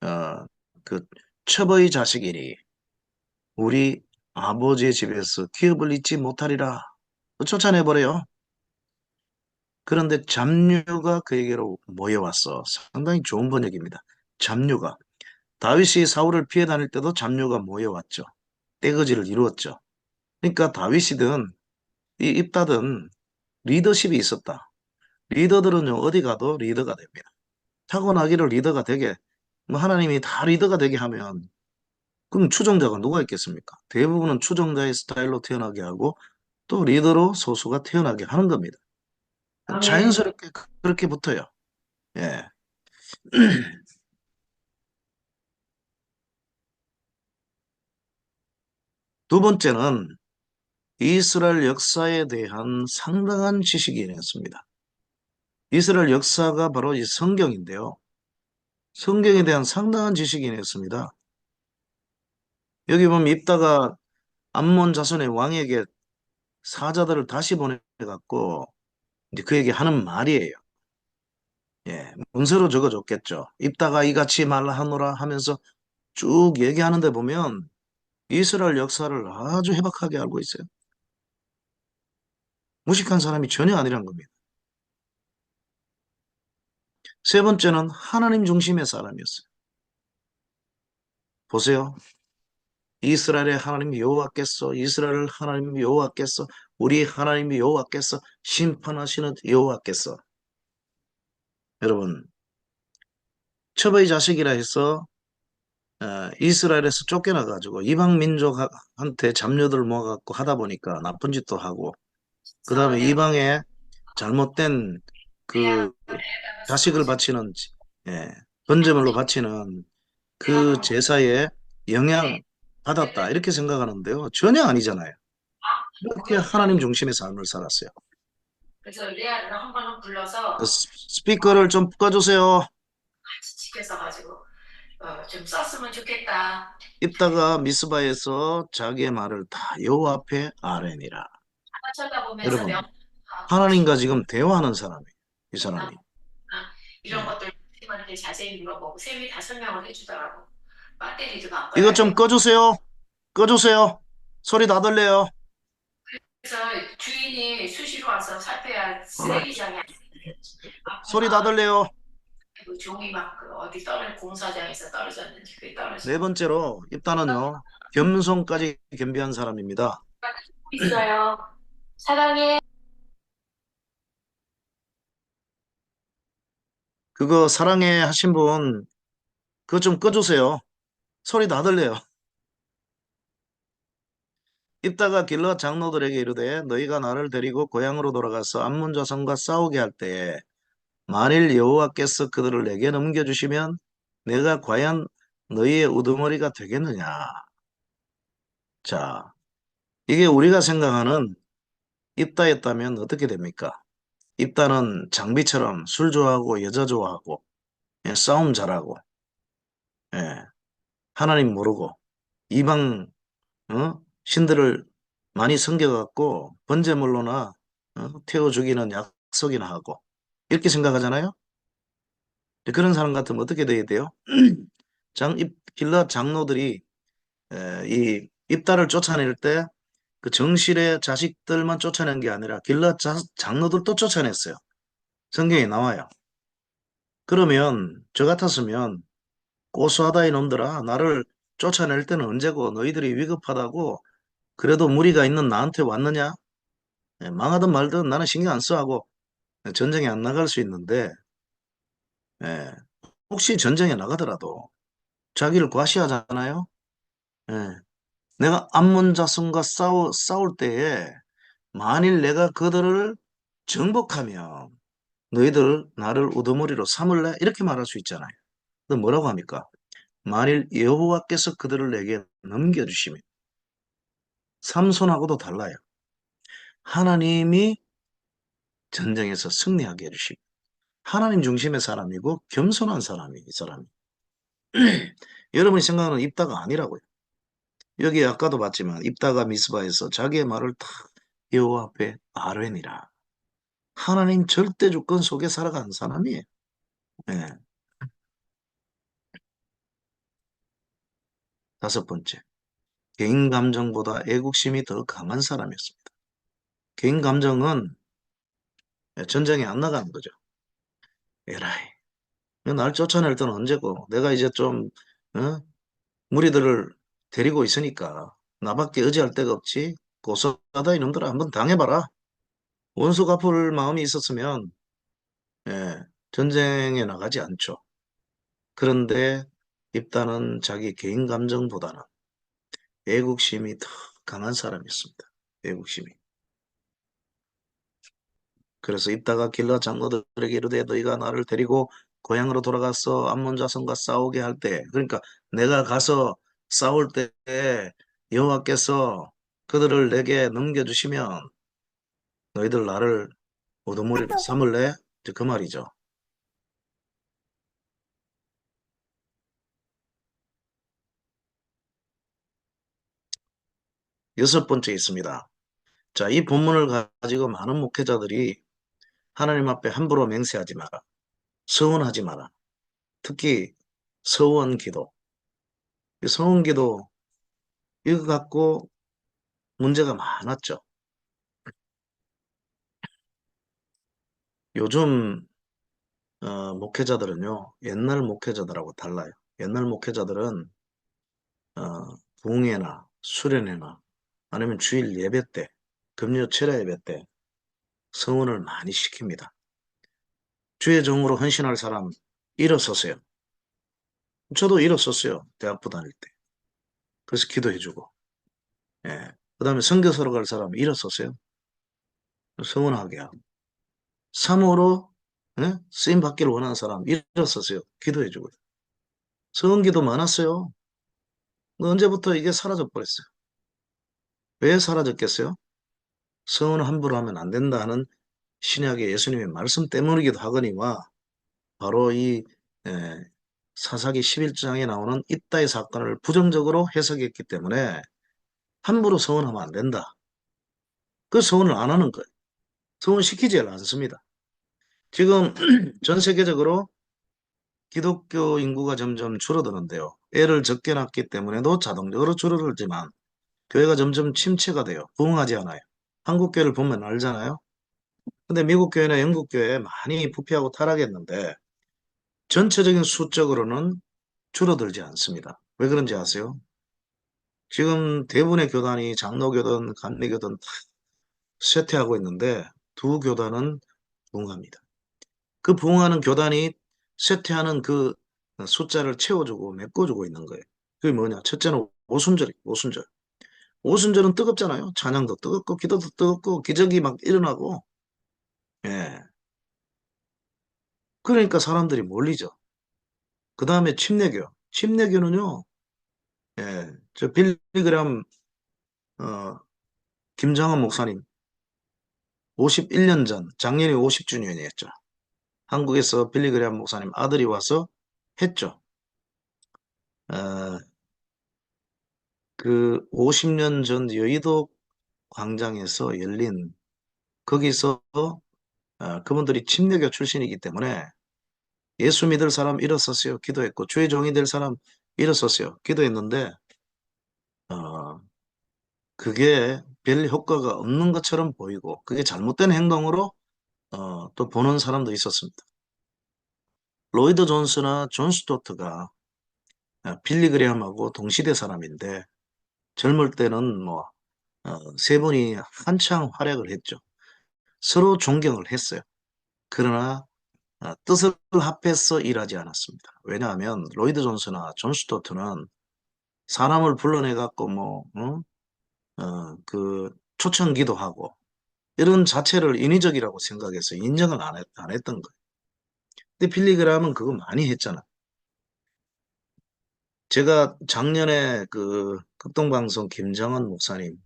어, 그 첩의 자식이니 우리 아버지의 집에서 기업을 잊지 못하리라. 쫓아내버려요. 그런데 잡류가 그에게로 모여왔어. 상당히 좋은 번역입니다. 잡류가. 다윗이 사울을 피해 다닐 때도 잡류가 모여왔죠. 떼거지를 이루었죠. 그러니까 다윗이든 이 입다든 리더십이 있었다. 리더들은요, 어디 가도 리더가 됩니다. 타고나기를 리더가 되게, 뭐 하나님이 다 리더가 되게 하면, 그럼 추종자가 누가 있겠습니까? 대부분은 추종자의 스타일로 태어나게 하고, 또 리더로 소수가 태어나게 하는 겁니다. 아멘. 자연스럽게 그렇게 붙어요. 예. 두 번째는 이스라엘 역사에 대한 상당한 지식이 있습니다. 이스라엘 역사가 바로 이 성경인데요. 성경에 대한 상당한 지식이 있습니다. 여기 보면 입다가 암몬 자손의 왕에게 사자들을 다시 보내갖고 이제 그에게 하는 말이에요. 예, 문서로 적어줬겠죠. 입다가 이같이 말하노라 하면서 쭉 얘기하는데 보면 이스라엘 역사를 아주 해박하게 알고 있어요. 무식한 사람이 전혀 아니란 겁니다. 세 번째는 하나님 중심의 사람이었어요. 보세요. 이스라엘의 하나님 여호와께서, 이스라엘 하나님 여호와께서, 우리 하나님 여호와께서, 심판하시는 여호와께서. 여러분, 첩의 자식이라 해서 이스라엘에서 쫓겨나가지고 이방 민족한테 잡녀들 모아갖고 하다 보니까 나쁜 짓도 하고, 그 다음에 이방에 잘못된 그 자식을 바치는, 예, 번제물로 바치는 그 제사에 영향 받았다 이렇게 생각하는데요. 전혀 아니잖아요. 이렇게 하나님 중심의 삶을 살았어요. 그래서 레아를 한 번은 불러서 스피커를 좀 꺼주세요. 같이 지켜서 가지고 좀 썼으면 좋겠다. 입다가 미스바에서 자기의 말을 다 여호와 앞에 아뢰니라. 쳐다보면서 여러분, 명하고 하나님과 지금 대화하는 사람이에요. 이 사람이. 이런 네. 것들 팀한테 자세히 물어보고 쌤이 다 설명을 해주더라고. 배터리도 바꿔야 이것 좀 돼. 꺼주세요. 꺼주세요. 소리 다 들려요. 그래서 주인이 수시로 와서 살펴야 쓰레기장에 소리 다 들려요. 그 종이 막그 어디 떨어 공사장에서 떨어졌는지 그게 떨어져 네 번째로 입다는요. 겸손까지 겸비한 사람입니다. 있어요. 사랑해. 그거 사랑해 하신 분 그거 좀 꺼주세요. 소리 다 들려요. 입다가 길러 장로들에게 이르되 너희가 나를 데리고 고향으로 돌아가서 암몬 자손과 싸우게 할 때에 만일 여호와께서 그들을 내게 넘겨주시면 내가 과연 너희의 우두머리가 되겠느냐. 자, 이게 우리가 생각하는 입다였다면 어떻게 됩니까? 입다는 장비처럼 술 좋아하고 여자 좋아하고 예, 싸움 잘하고 예, 하나님 모르고 이방 신들을 많이 섬겨갖고 번제물로나 태워 죽이는 약속이나 하고 이렇게 생각하잖아요. 그런 사람 같으면 어떻게 돼야 돼요? 길라 장로들이 이 입다를 쫓아낼 때 그 정실의 자식들만 쫓아낸 게 아니라 장로들도 쫓아냈어요. 성경에 나와요. 그러면 저 같았으면 고소하다 이놈들아 나를 쫓아낼 때는 언제고 너희들이 위급하다고 그래도 무리가 있는 나한테 왔느냐? 예, 망하든 말든 나는 신경 안 써 하고 전쟁에 안 나갈 수 있는데 예, 혹시 전쟁에 나가더라도 자기를 과시하잖아요. 예, 내가 암몬 자손과 싸울 때에 만일 내가 그들을 정복하면 너희들 나를 우두머리로 삼을래? 이렇게 말할 수 있잖아요. 또 뭐라고 합니까? 만일 여호와께서 그들을 내게 넘겨주시면 삼손하고도 달라요. 하나님이 전쟁에서 승리하게 해주시고 하나님 중심의 사람이고 겸손한 사람이 이 사람이. 여러분이 생각하는 입다가 아니라고요. 여기 아까도 봤지만 입다가 미스바에서 자기의 말을 다 여호와 앞에 아뢰니라. 하나님 절대 주권 속에 살아가는 사람이에요. 네. 다섯 번째, 개인 감정보다 애국심이 더 강한 사람이었습니다. 개인 감정은 전쟁에 안 나가는 거죠. 에라이, 날 쫓아낼 때는 언제고 내가 이제 좀 어? 무리들을 데리고 있으니까 나밖에 의지할 데가 없지. 고소하다 이놈들아 한번 당해봐라. 원수 갚을 마음이 있었으면 예, 전쟁에 나가지 않죠. 그런데 입다는 자기 개인 감정보다는 애국심이 더 강한 사람이었습니다. 애국심이. 그래서 입다가 길라 장로들에게 이르되 너희가 나를 데리고 고향으로 돌아가서 암몬 자손과 싸우게 할 때, 그러니까 내가 가서 싸울 때 여호와께서 그들을 내게 넘겨주시면 너희들 나를 우두머리로 삼을래? 이제 그 말이죠. 여섯 번째 있습니다. 자, 이 본문을 가지고 많은 목회자들이 하나님 앞에 함부로 맹세하지 마라. 서원하지 마라. 특히 서원 기도. 이 서원 기도 이거 갖고 문제가 많았죠. 요즘 목회자들은요. 옛날 목회자들하고 달라요. 옛날 목회자들은 부흥회나 수련회나 아니면 주일 예배 때, 금요 철야 예배 때 서원을 많이 시킵니다. 주의 종으로 헌신할 사람 일어서세요. 저도 일어섰어요. 대학부 다닐 때. 그래서 기도해주고. 예. 그 다음에 선교사로 갈 사람 일어서세요. 서원하게 하고. 사모로 쓰임 받기를 원하는 사람 일어서세요. 기도해주고. 서원기도 많았어요. 언제부터 이게 사라져 버렸어요. 왜 사라졌겠어요? 서원을 함부로 하면 안 된다 하는 신약의 예수님의 말씀 때문이기도 하거니와 바로 이 에, 사사기 11장에 나오는 이따의 사건을 부정적으로 해석했기 때문에 함부로 서원하면 안 된다. 그 서원을 안 하는 거예요. 서원시키지 않습니다. 지금 전 세계적으로 기독교 인구가 점점 줄어드는데요. 애를 적게 낳기 때문에도 자동적으로 줄어들지만 교회가 점점 침체가 돼요. 부흥하지 않아요. 한국 교회를 보면 알잖아요. 근데 미국 교회나 영국 교회 많이 부패하고 타락했는데 전체적인 수적으로는 줄어들지 않습니다. 왜 그런지 아세요? 지금 대부분의 교단이 장로교든 감리교든 다 쇠퇴하고 있는데 두 교단은 부흥합니다. 그 부흥하는 교단이 쇠퇴하는 그 숫자를 채워주고 메꿔주고 있는 거예요. 그게 뭐냐? 첫째는 오순절이에요. 오순절. 오순절은 뜨겁잖아요. 찬양도 뜨겁고 기도도 뜨겁고 기적이 막 일어나고. 예. 그러니까 사람들이 몰리죠. 그 다음에 침례교. 침례교는요. 예. 저 빌리그람 어, 김장원 목사님 51년 전 작년이 50주년이었죠. 한국에서 빌리그람 목사님 아들이 와서 했죠. 어, 그 50년 전 여의도 광장에서 열린 거기서 그분들이 침례교 출신이기 때문에 예수 믿을 사람 일어섰어요. 기도했고 주의 종이 될 사람 일어섰어요. 기도했는데 어, 그게 별 효과가 없는 것처럼 보이고 그게 잘못된 행동으로 또 보는 사람도 있었습니다. 로이드 존스나 존 스토트가 빌리그레함하고 동시대 사람인데 젊을 때는 뭐 세 분이 한창 활약을 했죠. 서로 존경을 했어요. 그러나 뜻을 합해서 일하지 않았습니다. 왜냐하면 로이드 존스나 존 스토트는 사람을 불러내 갖고 그 초청기도 하고 이런 자체를 인위적이라고 생각해서 인정을 안 했던 거예요. 근데 빌리그람은 그거 많이 했잖아. 제가 작년에 그 극동방송 김정은 목사님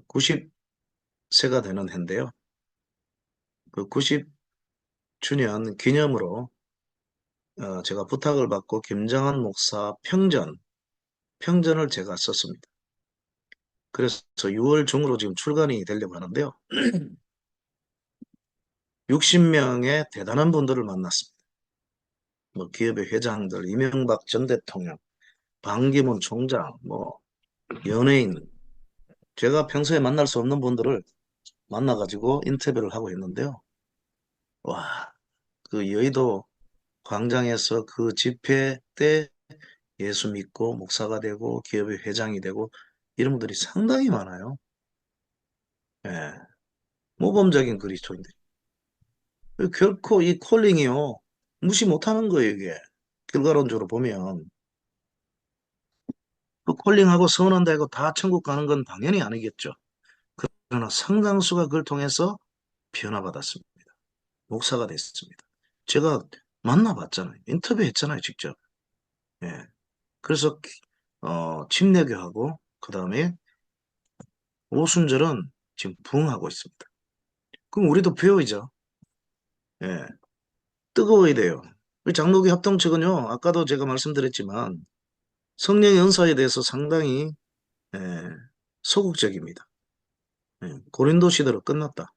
90세가 되는 해인데요. 그 90주년 기념으로 제가 부탁을 받고 김정은 목사 평전을 제가 썼습니다. 그래서 6월 중으로 지금 출간이 되려고 하는데요. 60명의 대단한 분들을 만났습니다. 뭐 기업의 회장들, 이명박 전 대통령, 반기문 총장, 뭐 연예인, 제가 평소에 만날 수 없는 분들을 만나가지고 인터뷰를 하고 있는데요. 와, 그 여의도 광장에서 그 집회 때 예수 믿고 목사가 되고 기업의 회장이 되고 이런 분들이 상당히 많아요. 예, 모범적인 그리스도인들. 결코 이 콜링이요 무시 못하는 거예요 이게. 결과론적으로 보면 그 콜링하고 서운한다 해고 다 천국 가는 건 당연히 아니겠죠. 그러나 상당수가 그걸 통해서 변화받았습니다. 목사가 됐습니다. 제가 만나봤잖아요. 인터뷰했잖아요, 직접. 예. 그래서 침례교하고 그 다음에 오순절은 지금 부흥하고 있습니다. 그럼 우리도 배워야죠. 예. 뜨거워야 돼요. 우리 장로교 합동측은요, 아까도 제가 말씀드렸지만 성령의 은사에 대해서 상당히 예, 소극적입니다. 예. 고린도 시대로 끝났다.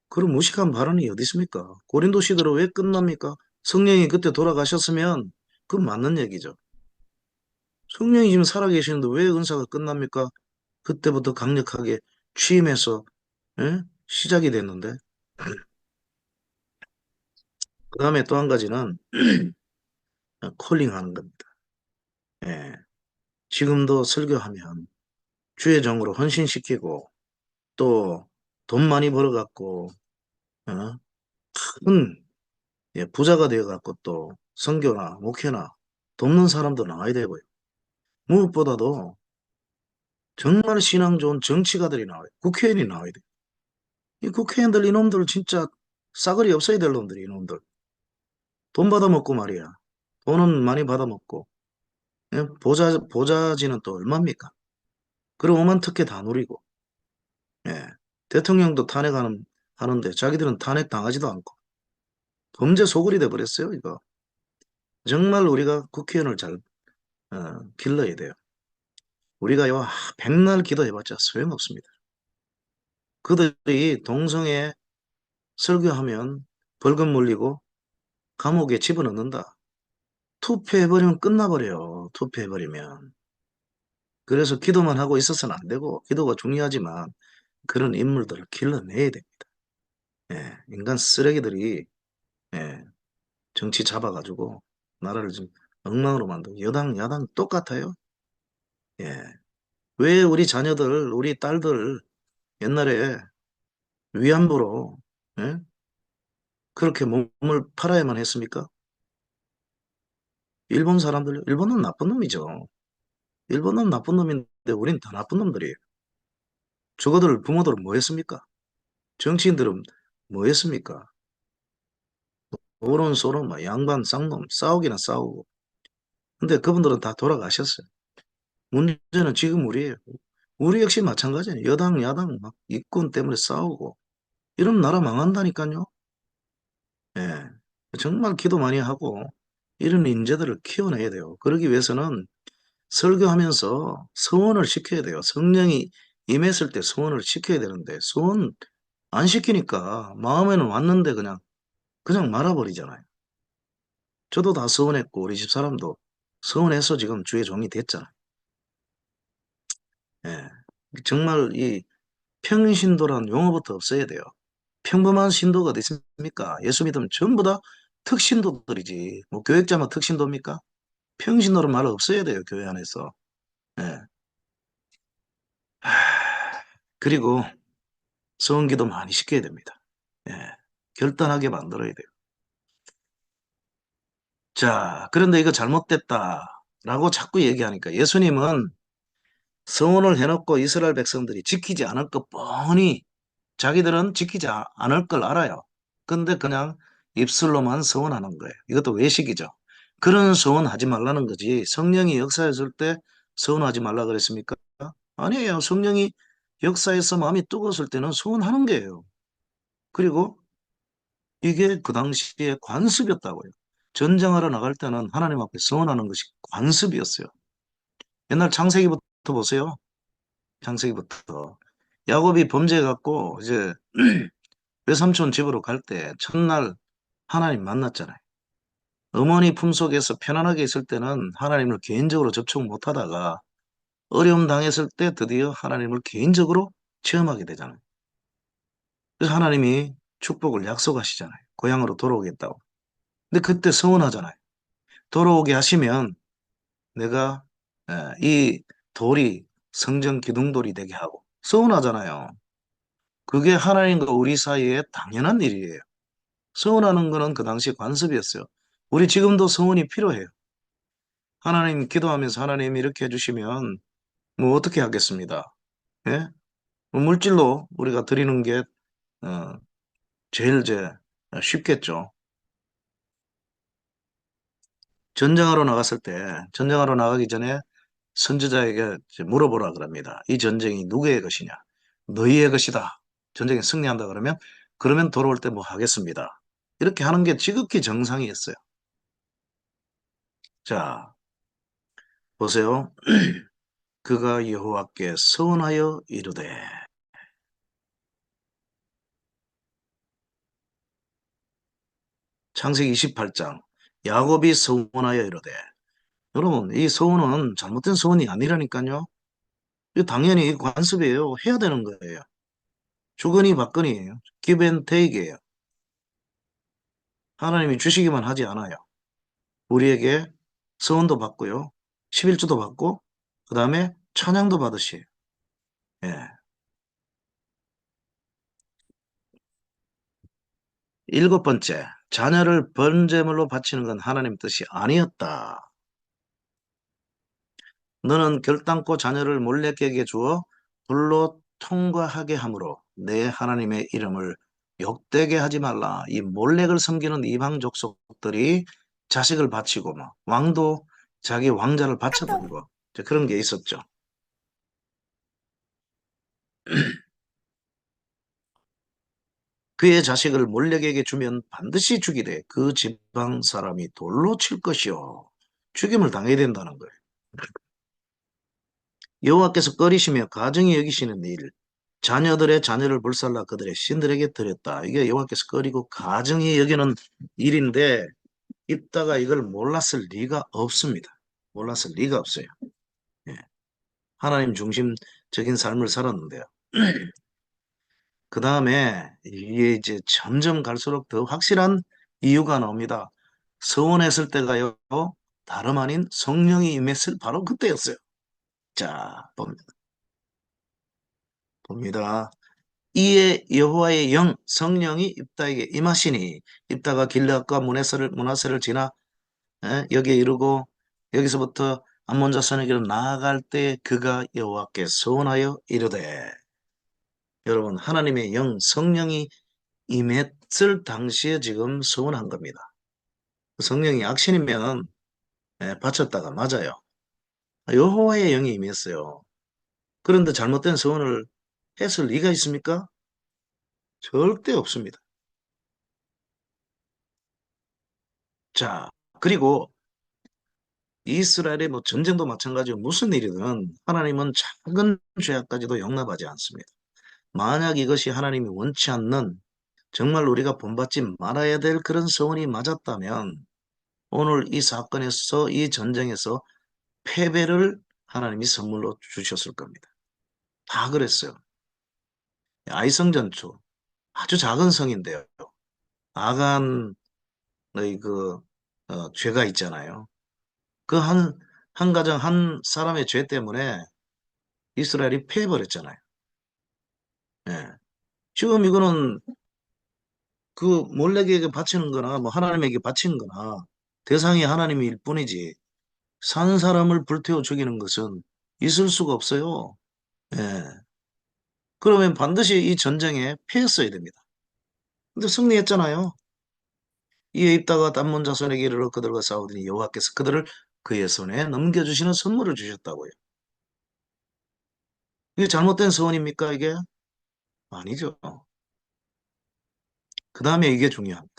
그런 무식한 발언이 어디 있습니까? 고린도 시대로 왜 끝납니까? 성령이 그때 돌아가셨으면 그건 맞는 얘기죠. 성령이 지금 살아계시는데 왜 은사가 끝납니까? 그때부터 강력하게 취임해서 예? 시작이 됐는데 그 다음에 또 한 가지는 콜링하는 겁니다. 예. 지금도 설교하면 주의 종으로 헌신시키고 또 돈 많이 벌어갖고 어? 큰 부자가 되어갖고 또 선교나 목회나 돕는 사람도 나와야 되고요. 무엇보다도 정말 신앙 좋은 정치가들이 나와요. 국회의원이 나와야 돼요. 이 국회의원들 이놈들 진짜 싸그리 없어야 될 놈들이 이놈들. 돈 받아먹고 말이야. 돈은 많이 받아먹고 보좌진은 또 얼마입니까? 그리고 오만 특혜 다 누리고 예. 대통령도 하는데 자기들은 탄핵 당하지도 않고 범죄 소굴이 돼버렸어요 이거. 정말 우리가 국회의원을 잘 길러야 돼요. 우리가요 백날 기도해봤자 소용없습니다. 그들이 동성애 설교하면 벌금 물리고 감옥에 집어넣는다. 투표해버리면 끝나버려요. 투표해버리면. 그래서 기도만 하고 있어서는 안 되고 기도가 중요하지만 그런 인물들을 길러내야 됩니다. 예, 인간 쓰레기들이 예, 정치 잡아가지고 나라를 좀 엉망으로 만들고 여당 야당 똑같아요. 예. 왜 우리 자녀들 우리 딸들 옛날에 위안부로 예? 그렇게 몸을 팔아야만 했습니까? 일본 사람들 일본은 나쁜 놈이죠. 일본은 나쁜 놈인데 우린 더 나쁜 놈들이에요. 저거들 부모들은 뭐 했습니까? 정치인들은 뭐 했습니까? 오론소론 막 양반 쌍놈 싸우기나 싸우고. 근데 그분들은 다 돌아가셨어요. 문제는 지금 우리예요. 우리 역시 마찬가지예요. 여당 야당 막 이권 때문에 싸우고 이런 나라 망한다니까요. 예. 정말 기도 많이 하고 이런 인재들을 키워내야 돼요. 그러기 위해서는 설교하면서 서원을 시켜야 돼요. 성령이 임했을 때 서원을 시켜야 되는데 서원 안 시키니까 마음에는 왔는데 그냥 말아버리잖아요. 저도 다 서운했고 우리 집 사람도 서운해서 지금 주의 종이 됐잖아요. 예. 정말 이 평신도란 용어부터 없어야 돼요. 평범한 신도가 어디 있습니까? 예수 믿으면 전부 다 특신도들이지. 뭐 교역자만 특신도입니까? 평신도는 말 없어야 돼요. 교회 안에서. 예. 하, 그리고 성기도 많이 시켜야 됩니다. 예. 결단하게 만들어야 돼요. 자, 그런데 이거 잘못됐다라고 자꾸 얘기하니까 예수님은 서원을 해놓고 이스라엘 백성들이 지키지 않을 것 뻔히 자기들은 지키지 않을 걸 알아요. 근데 그냥 입술로만 서원하는 거예요. 이것도 외식이죠. 그런 서원하지 말라는 거지. 성령이 역사했을 때 서원하지 말라 그랬습니까? 아니에요. 성령이 역사에서 마음이 뜨거웠을 때는 서원하는 거예요. 그리고 이게 그 당시에 관습이었다고요. 전쟁하러 나갈 때는 하나님 앞에 서원하는 것이 관습이었어요. 옛날 창세기부터 보세요. 창세기부터. 야곱이 범죄해갖고 이제 외삼촌 집으로 갈 때 첫날 하나님 만났잖아요. 어머니 품속에서 편안하게 있을 때는 하나님을 개인적으로 접촉 못하다가 어려움 당했을 때 드디어 하나님을 개인적으로 체험하게 되잖아요. 그래서 하나님이 축복을 약속하시잖아요. 고향으로 돌아오겠다고. 근데 그때 서운하잖아요. 돌아오게 하시면 내가 이 돌이 성전 기둥돌이 되게 하고 서운하잖아요. 그게 하나님과 우리 사이에 당연한 일이에요. 서운하는 거는 그 당시 관습이었어요. 우리 지금도 서운이 필요해요. 하나님 기도하면서 하나님 이렇게 해주시면 뭐 어떻게 하겠습니다. 예? 뭐 물질로 우리가 드리는 게 어, 제일 쉽겠죠. 전쟁하러 나가기 전에 선지자에게 이제 물어보라 그럽니다. 이 전쟁이 누구의 것이냐? 너희의 것이다. 전쟁에 승리한다 그러면 돌아올 때 뭐 하겠습니다. 이렇게 하는 게 지극히 정상이었어요. 자, 보세요. 그가 여호와께 서원하여 이르되 창세기 28장 야곱이 서원하여 이르되 여러분 이 서원은 잘못된 서원이 아니라니까요. 이거 당연히 관습이에요. 해야 되는 거예요. 주거니 받거니예요. give and take예요. 하나님이 주시기만 하지 않아요. 우리에게 서원도 받고요. 11조도 받고 그 다음에 찬양도 받으시에요. 예. 일곱 번째, 자녀를 번제물로 바치는 건 하나님 뜻이 아니었다. 너는 결단코 자녀를 몰래에게 주어 불로 통과하게 함으로 내 하나님의 이름을 욕되게 하지 말라. 이 몰렉을 섬기는 이방 족속들이 자식을 바치고 막 왕도 자기 왕자를 바쳐버리고 그런 게 있었죠. 그의 자식을 몰렉에게 주면 반드시 죽이되 그 지방 사람이 돌로 칠 것이요. 죽임을 당해야 된다는 거예요. 여호와께서 꺼리시며 가증히 여기시는 일, 자녀들의 자녀를 불살라 그들의 신들에게 드렸다. 이게 여호와께서 꺼리고 가증히 여기는 일인데 입다가 이걸 몰랐을 리가 없습니다. 몰랐을 리가 없어요. 예. 하나님 중심적인 삶을 살았는데요. 그 다음에 이게 이제 점점 갈수록 더 확실한 이유가 나옵니다. 서원했을 때가요, 다름 아닌 성령이 임했을 바로 그때였어요. 자, 봅니다. 이에 여호와의 영 성령이 입다에게 임하시니 입다가 길르앗과 문하세를 지나 여기에 이르고 여기서부터 암몬 자손에게로 나아갈 때 그가 여호와께 서원하여 이르되 여러분 하나님의 영 성령이 임했을 당시에 지금 서원한 겁니다. 성령이 악신이면 바쳤다가 맞아요. 여호와의 영이 임했어요. 그런데 잘못된 서원을 했을 리가 있습니까? 절대 없습니다. 자, 그리고 이스라엘의 뭐 전쟁도 마찬가지로 무슨 일이든 하나님은 작은 죄악까지도 용납하지 않습니다. 만약 이것이 하나님이 원치 않는 정말 우리가 본받지 말아야 될 그런 서원이 맞았다면 오늘 이 사건에서 이 전쟁에서 패배를 하나님이 선물로 주셨을 겁니다. 다 그랬어요. 아이성전투 아주 작은 성인데요. 아간의 그 죄가 있잖아요. 그 한 가정 한 사람의 죄 때문에 이스라엘이 패해버렸잖아요. 예. 지금 이거는 그 몰래에게 바치는 거나 뭐 하나님에게 바치는 거나 대상이 하나님일 뿐이지 산 사람을 불태워 죽이는 것은 있을 수가 없어요. 예. 그러면 반드시 이 전쟁에 패했어야 됩니다. 근데 승리했잖아요. 이에 입다가 단문 자손에게 이르러 그들과 싸우더니 여호와께서 그들을 그의 손에 넘겨주시는 선물을 주셨다고요. 이게 잘못된 서원입니까 이게? 아니죠. 그 다음에 이게 중요합니다.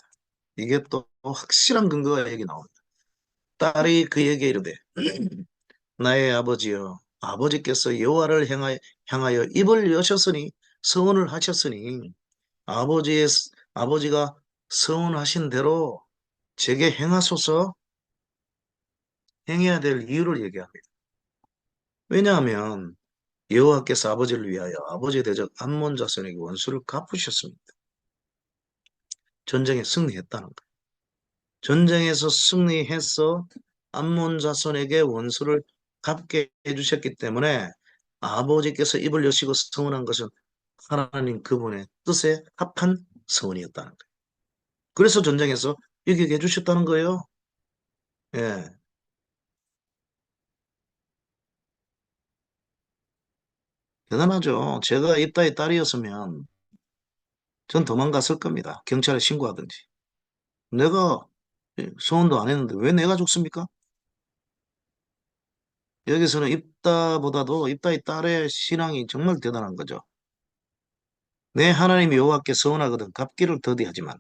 이게 또 확실한 근거가 여기 나옵니다. 딸이 그에게 이르되 나의 아버지여 아버지께서 여호와를 향하여 입을 여셨으니 서원을 하셨으니 아버지가 서원하신 대로 제게 행하소서. 행해야 될 이유를 얘기합니다. 왜냐하면 여호와께서 아버지를 위하여 아버지의 대적 암몬 자손에게 원수를 갚으셨습니다. 전쟁에 승리했다는 거예요. 전쟁에서 승리해서 암몬 자손에게 원수를 갚게 해주셨기 때문에 아버지께서 입을 여시고 서원한 것은 하나님 그분의 뜻에 합한 서원이었다는 거예요. 그래서 전쟁에서 이기게 해주셨다는 거예요. 예. 대단하죠. 제가 이따의 딸이었으면 전 도망갔을 겁니다. 경찰에 신고하든지. 내가 소원도 안 했는데 왜 내가 죽습니까? 여기서는 입다보다도 입다의 딸의 신앙이 정말 대단한 거죠. 내 하나님 여호와께 서원하거든 갚기를 더디하지 말라.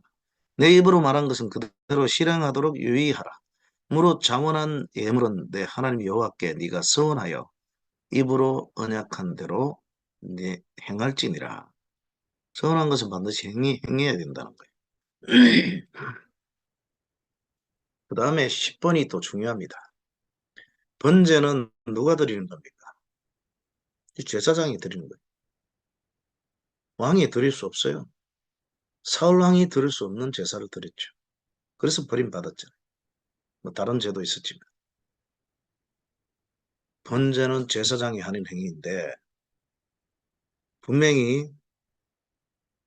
내 입으로 말한 것은 그대로 실행하도록 유의하라. 무릇 장원한 예물은 내 하나님 여호와께 네가 서원하여 입으로 언약한 대로 네 행할지니라. 서원한 것은 반드시 행해야 된다는 거예요. 그 다음에 10번이 또 중요합니다. 번제는 누가 드리는 겁니까? 이 제사장이 드리는 거예요. 왕이 드릴 수 없어요. 사울 왕이 드릴 수 없는 제사를 드렸죠. 그래서 버림받았잖아요. 뭐 다른 제도 있었지만. 번제는 제사장이 하는 행위인데 분명히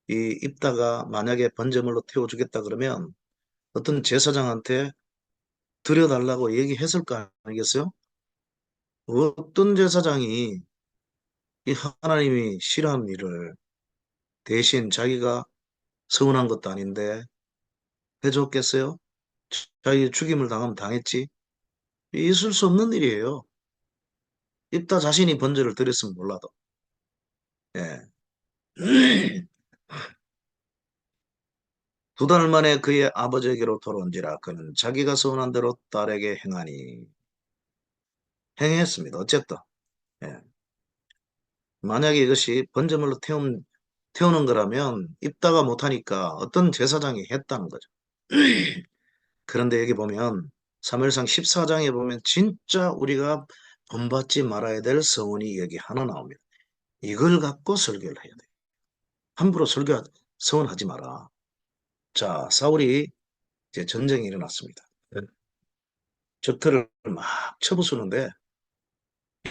이 입다가 만약에 번제물로 태워주겠다 그러면 어떤 제사장한테 드려달라고 얘기했을 거 아니겠어요? 어떤 제사장이 이 하나님이 싫어하는 일을 대신 자기가 서운한 것도 아닌데 해줬겠어요? 자기 죽임을 당하면 당했지? 있을 수 없는 일이에요. 입다 자신이 번제를 드렸으면 몰라도. 예. 2달 만에 그의 아버지에게로 돌아온지라 그는 자기가 서운한 대로 딸에게 행하니 행했습니다. 어쨌든 예. 만약에 이것이 번제물로 태우는 거라면 입다가 못하니까 어떤 제사장이 했다는 거죠. 그런데 여기 보면 사무엘상 14장에 보면 진짜 우리가 본받지 말아야 될 서원이 여기 하나 나옵니다. 이걸 갖고 설교를 해야 돼. 함부로 서원하지 마라. 자, 사울이 이제 전쟁이 일어났습니다. 적들을 막 쳐부수는데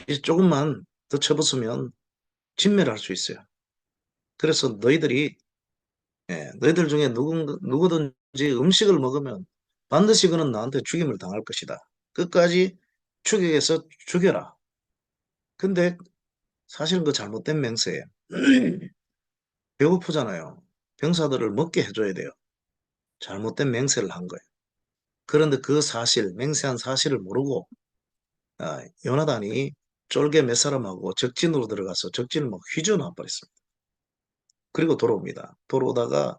이제 조금만 더 쳐부수면 진멸할 수 있어요. 그래서 너희들 중에 누구든지 음식을 먹으면 반드시 그는 나한테 죽임을 당할 것이다. 끝까지 추격해서 죽여라. 근데 사실은 그 잘못된 맹세예요. 배고프잖아요. 병사들을 먹게 해줘야 돼요. 잘못된 맹세를 한 거예요. 그런데 그 사실, 맹세한 사실을 모르고 요나단이 쫄개 몇 사람하고 적진으로 들어가서 적진을 막 휘저어놔 버렸습니다. 그리고 돌아옵니다. 돌아오다가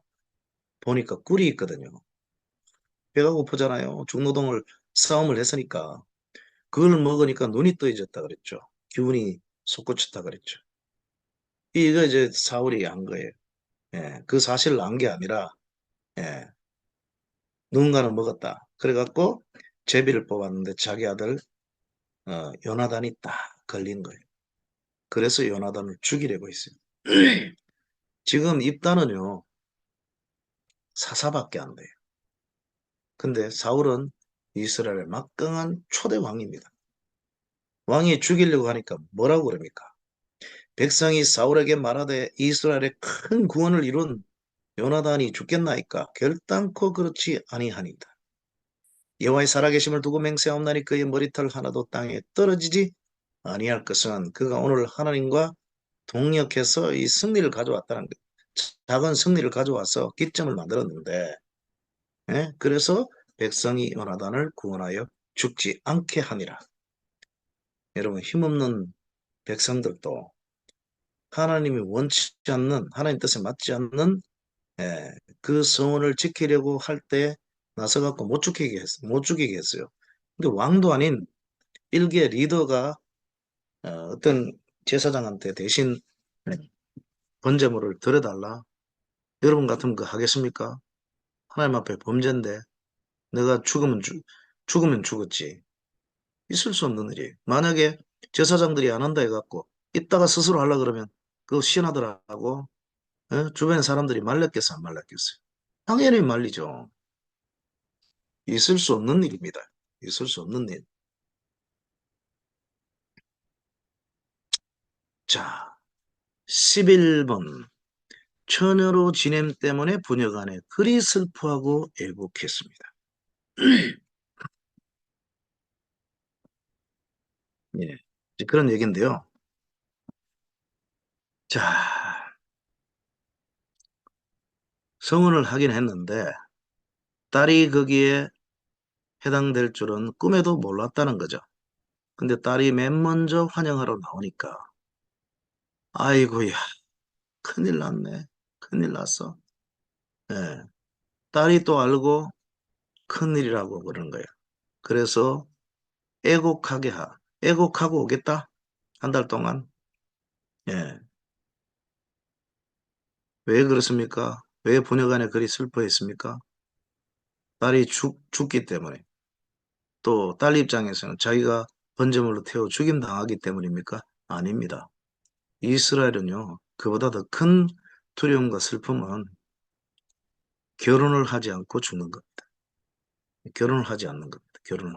보니까 꿀이 있거든요. 배가 고프잖아요. 중노동을 싸움을 했으니까 그걸 먹으니까 눈이 떠져졌다 그랬죠. 기운이 솟구쳤다 그랬죠. 이거 이제 사울이 한 거예요. 예, 그 사실을 안 게 아니라 예, 누군가는 먹었다. 그래갖고 제비를 뽑았는데 자기 아들 요나단이 딱 걸린 거예요. 그래서 요나단을 죽이려고 했어요. 지금 입단은요 사사밖에 안 돼요. 근데 사울은 이스라엘의 막강한 초대 왕입니다. 왕이 죽이려고 하니까 뭐라고 그럽니까? 백성이 사울에게 말하되 이스라엘의 큰 구원을 이룬 요나단이 죽겠나이까 결단코 그렇지 아니하니이다. 여호와의 살아계심을 두고 맹세하옵나니 그의 머리털 하나도 땅에 떨어지지 아니할 것은 그가 오늘 하나님과 동력해서 이 승리를 가져왔다는 것. 작은 승리를 가져와서 기점을 만들었는데 그래서 백성이 요나단을 구원하여 죽지 않게 하니라. 여러분 힘없는 백성들도 하나님이 원치 않는 하나님 뜻에 맞지 않는 그 성원을 지키려고 할 때 나서갖고 못 죽이게 했어요. 근데 왕도 아닌 일개 리더가 어떤 제사장한테 대신 번제물을 드려달라. 여러분 같으면 그거 하겠습니까? 하나님 앞에 범죄인데 내가 죽으면 죽었지. 있을 수 없는 일이에요. 만약에 제사장들이 안 한다 해갖고 이따가 스스로 하려 그러면 그거 시인하더라고. 주변 사람들이 말렸겠어 안 말렸겠어요? 당연히 말리죠. 있을 수 없는 일입니다. 있을 수 없는 일. 자, 11번. 처녀로 지냄 때문에 부녀간에 그리 슬퍼하고 애곡했습니다. 예, 그런 얘기인데요. 자, 성혼을 하긴 했는데 딸이 거기에 해당될 줄은 꿈에도 몰랐다는 거죠. 근데 딸이 맨 먼저 환영하러 나오니까 아이고야 큰일 났네. 큰일 났어. 예, 딸이 또 알고 큰일이라고 그러는 거예요. 그래서 애곡하고 오겠다. 한 달 동안. 예. 왜 그렇습니까? 왜 부녀간에 그리 슬퍼했습니까? 딸이 죽기 때문에. 또 딸 입장에서는 자기가 번제물로 태워 죽임당하기 때문입니까? 아닙니다. 이스라엘은요, 그보다 더 큰 두려움과 슬픔은 결혼을 하지 않고 죽는 겁니다. 결혼을 하지 않는 겁니다. 결혼을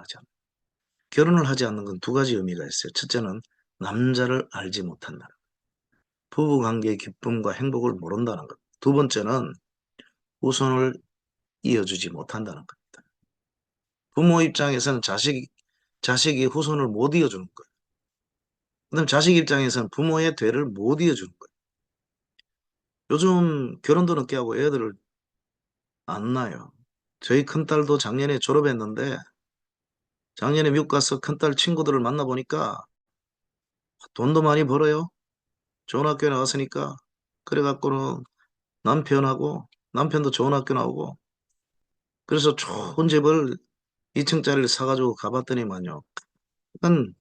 하지 않는 건 두 가지 의미가 있어요. 첫째는 남자를 알지 못한다는 것. 부부관계의 기쁨과 행복을 모른다는 것. 두 번째는 후손을 이어주지 못한다는 겁니다. 부모 입장에서는 자식이 후손을 못 이어주는 거예요. 그다음 자식 입장에서는 부모의 대를 못 이어주는 거예요. 요즘 결혼도 늦게 하고 애들을 안 낳아요. 저희 큰딸도 작년에 졸업했는데 작년에 미국 가서 큰딸 친구들을 만나보니까 돈도 많이 벌어요. 좋은 학교에 나왔으니까. 그래갖고는 남편도 좋은 학교 나오고 그래서 좋은 집을 2층짜리를 사가지고 가봤더니만요. 큰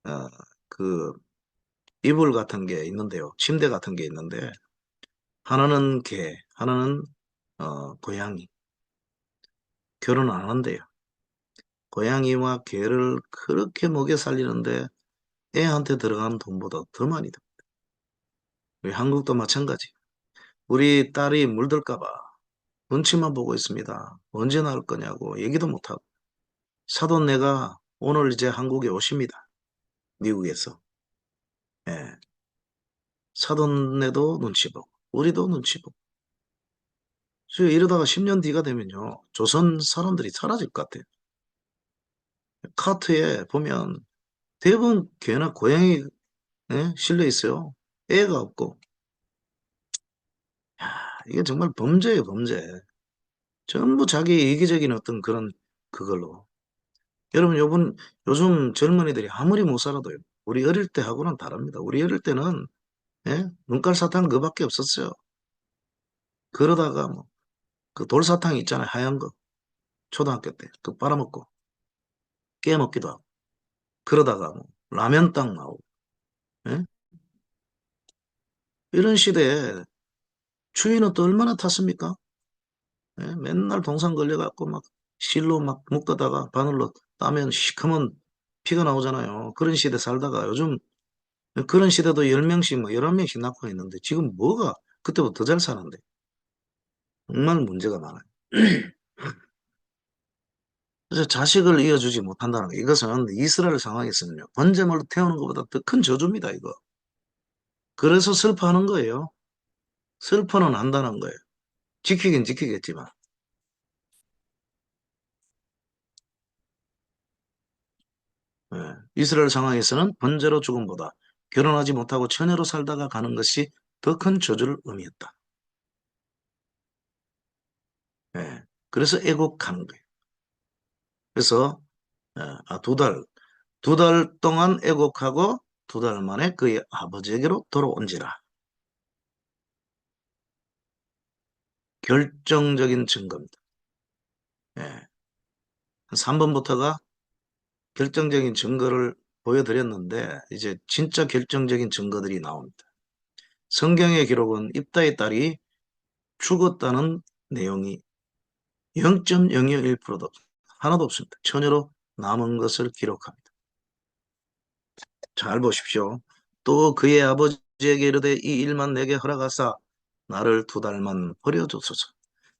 어, 그 이불 같은 게 있는데요. 침대 같은 게 있는데 하나는 개, 하나는 고양이. 결혼 안 한대요. 고양이와 개를 그렇게 먹여 살리는데 애한테 들어가는 돈보다 더 많이 듭니다. 우리 한국도 마찬가지. 우리 딸이 물들까 봐 눈치만 보고 있습니다. 언제 나올 거냐고 얘기도 못하고. 사돈네가 오늘 이제 한국에 오십니다. 미국에서. 예. 사돈네도 눈치 보고 우리도 눈치 보고. 그래서 이러다가 10년 뒤가 되면요. 조선 사람들이 사라질 것 같아요. 카트에 보면 대부분 개나 고양이 실려 있어요. 애가 없고. 야, 이게 정말 범죄예요, 범죄. 전부 자기 이기적인 어떤 그런 그걸로. 여러분, 요즘 젊은이들이 아무리 못 살아도요. 우리 어릴 때 하고는 다릅니다. 우리 어릴 때는 눈깔 사탕 그밖에 없었어요. 그러다가 뭐 그 돌사탕 있잖아요, 하얀 거. 초등학교 때 그 빨아먹고 깨먹기도 하고. 그러다가 뭐 라면 땅 나오고. 예? 이런 시대에 추위는 또 얼마나 탔습니까? 맨날 동상 걸려갖고 막 실로 막 묶다가 바늘로 따면 시커먼 피가 나오잖아요. 그런 시대 살다가 요즘 그런 시대도 10명씩 뭐 11명씩 낳고 있는데 지금 뭐가 그때보다 더 잘 사는데 정말 문제가 많아요. 그래서 자식을 이어주지 못한다는 거 이것은 이스라엘 상황에서는요. 번제물로 태우는 것보다 더 큰 저주입니다. 이거. 그래서 슬퍼하는 거예요. 슬퍼는 안다는 거예요. 지키긴 지키겠지만. 이스라엘 상황에서는 번제로 죽음보다 결혼하지 못하고 처녀로 살다가 가는 것이 더 큰 저주를 의미했다. 그래서 애곡하는 거예요. 그래서 두 달 동안 애곡하고 두 달 만에 그의 아버지에게로 돌아온지라. 결정적인 증거입니다. 예. 3번부터가 결정적인 증거를 보여드렸는데 이제 진짜 결정적인 증거들이 나옵니다. 성경의 기록은 입다의 딸이 죽었다는 내용이 0.001%도 하나도 없습니다. 처녀로 남은 것을 기록합니다. 잘 보십시오. 또 그의 아버지에게 이르되 이 일만 내게 허락하사 나를 두 달만 버려주소서.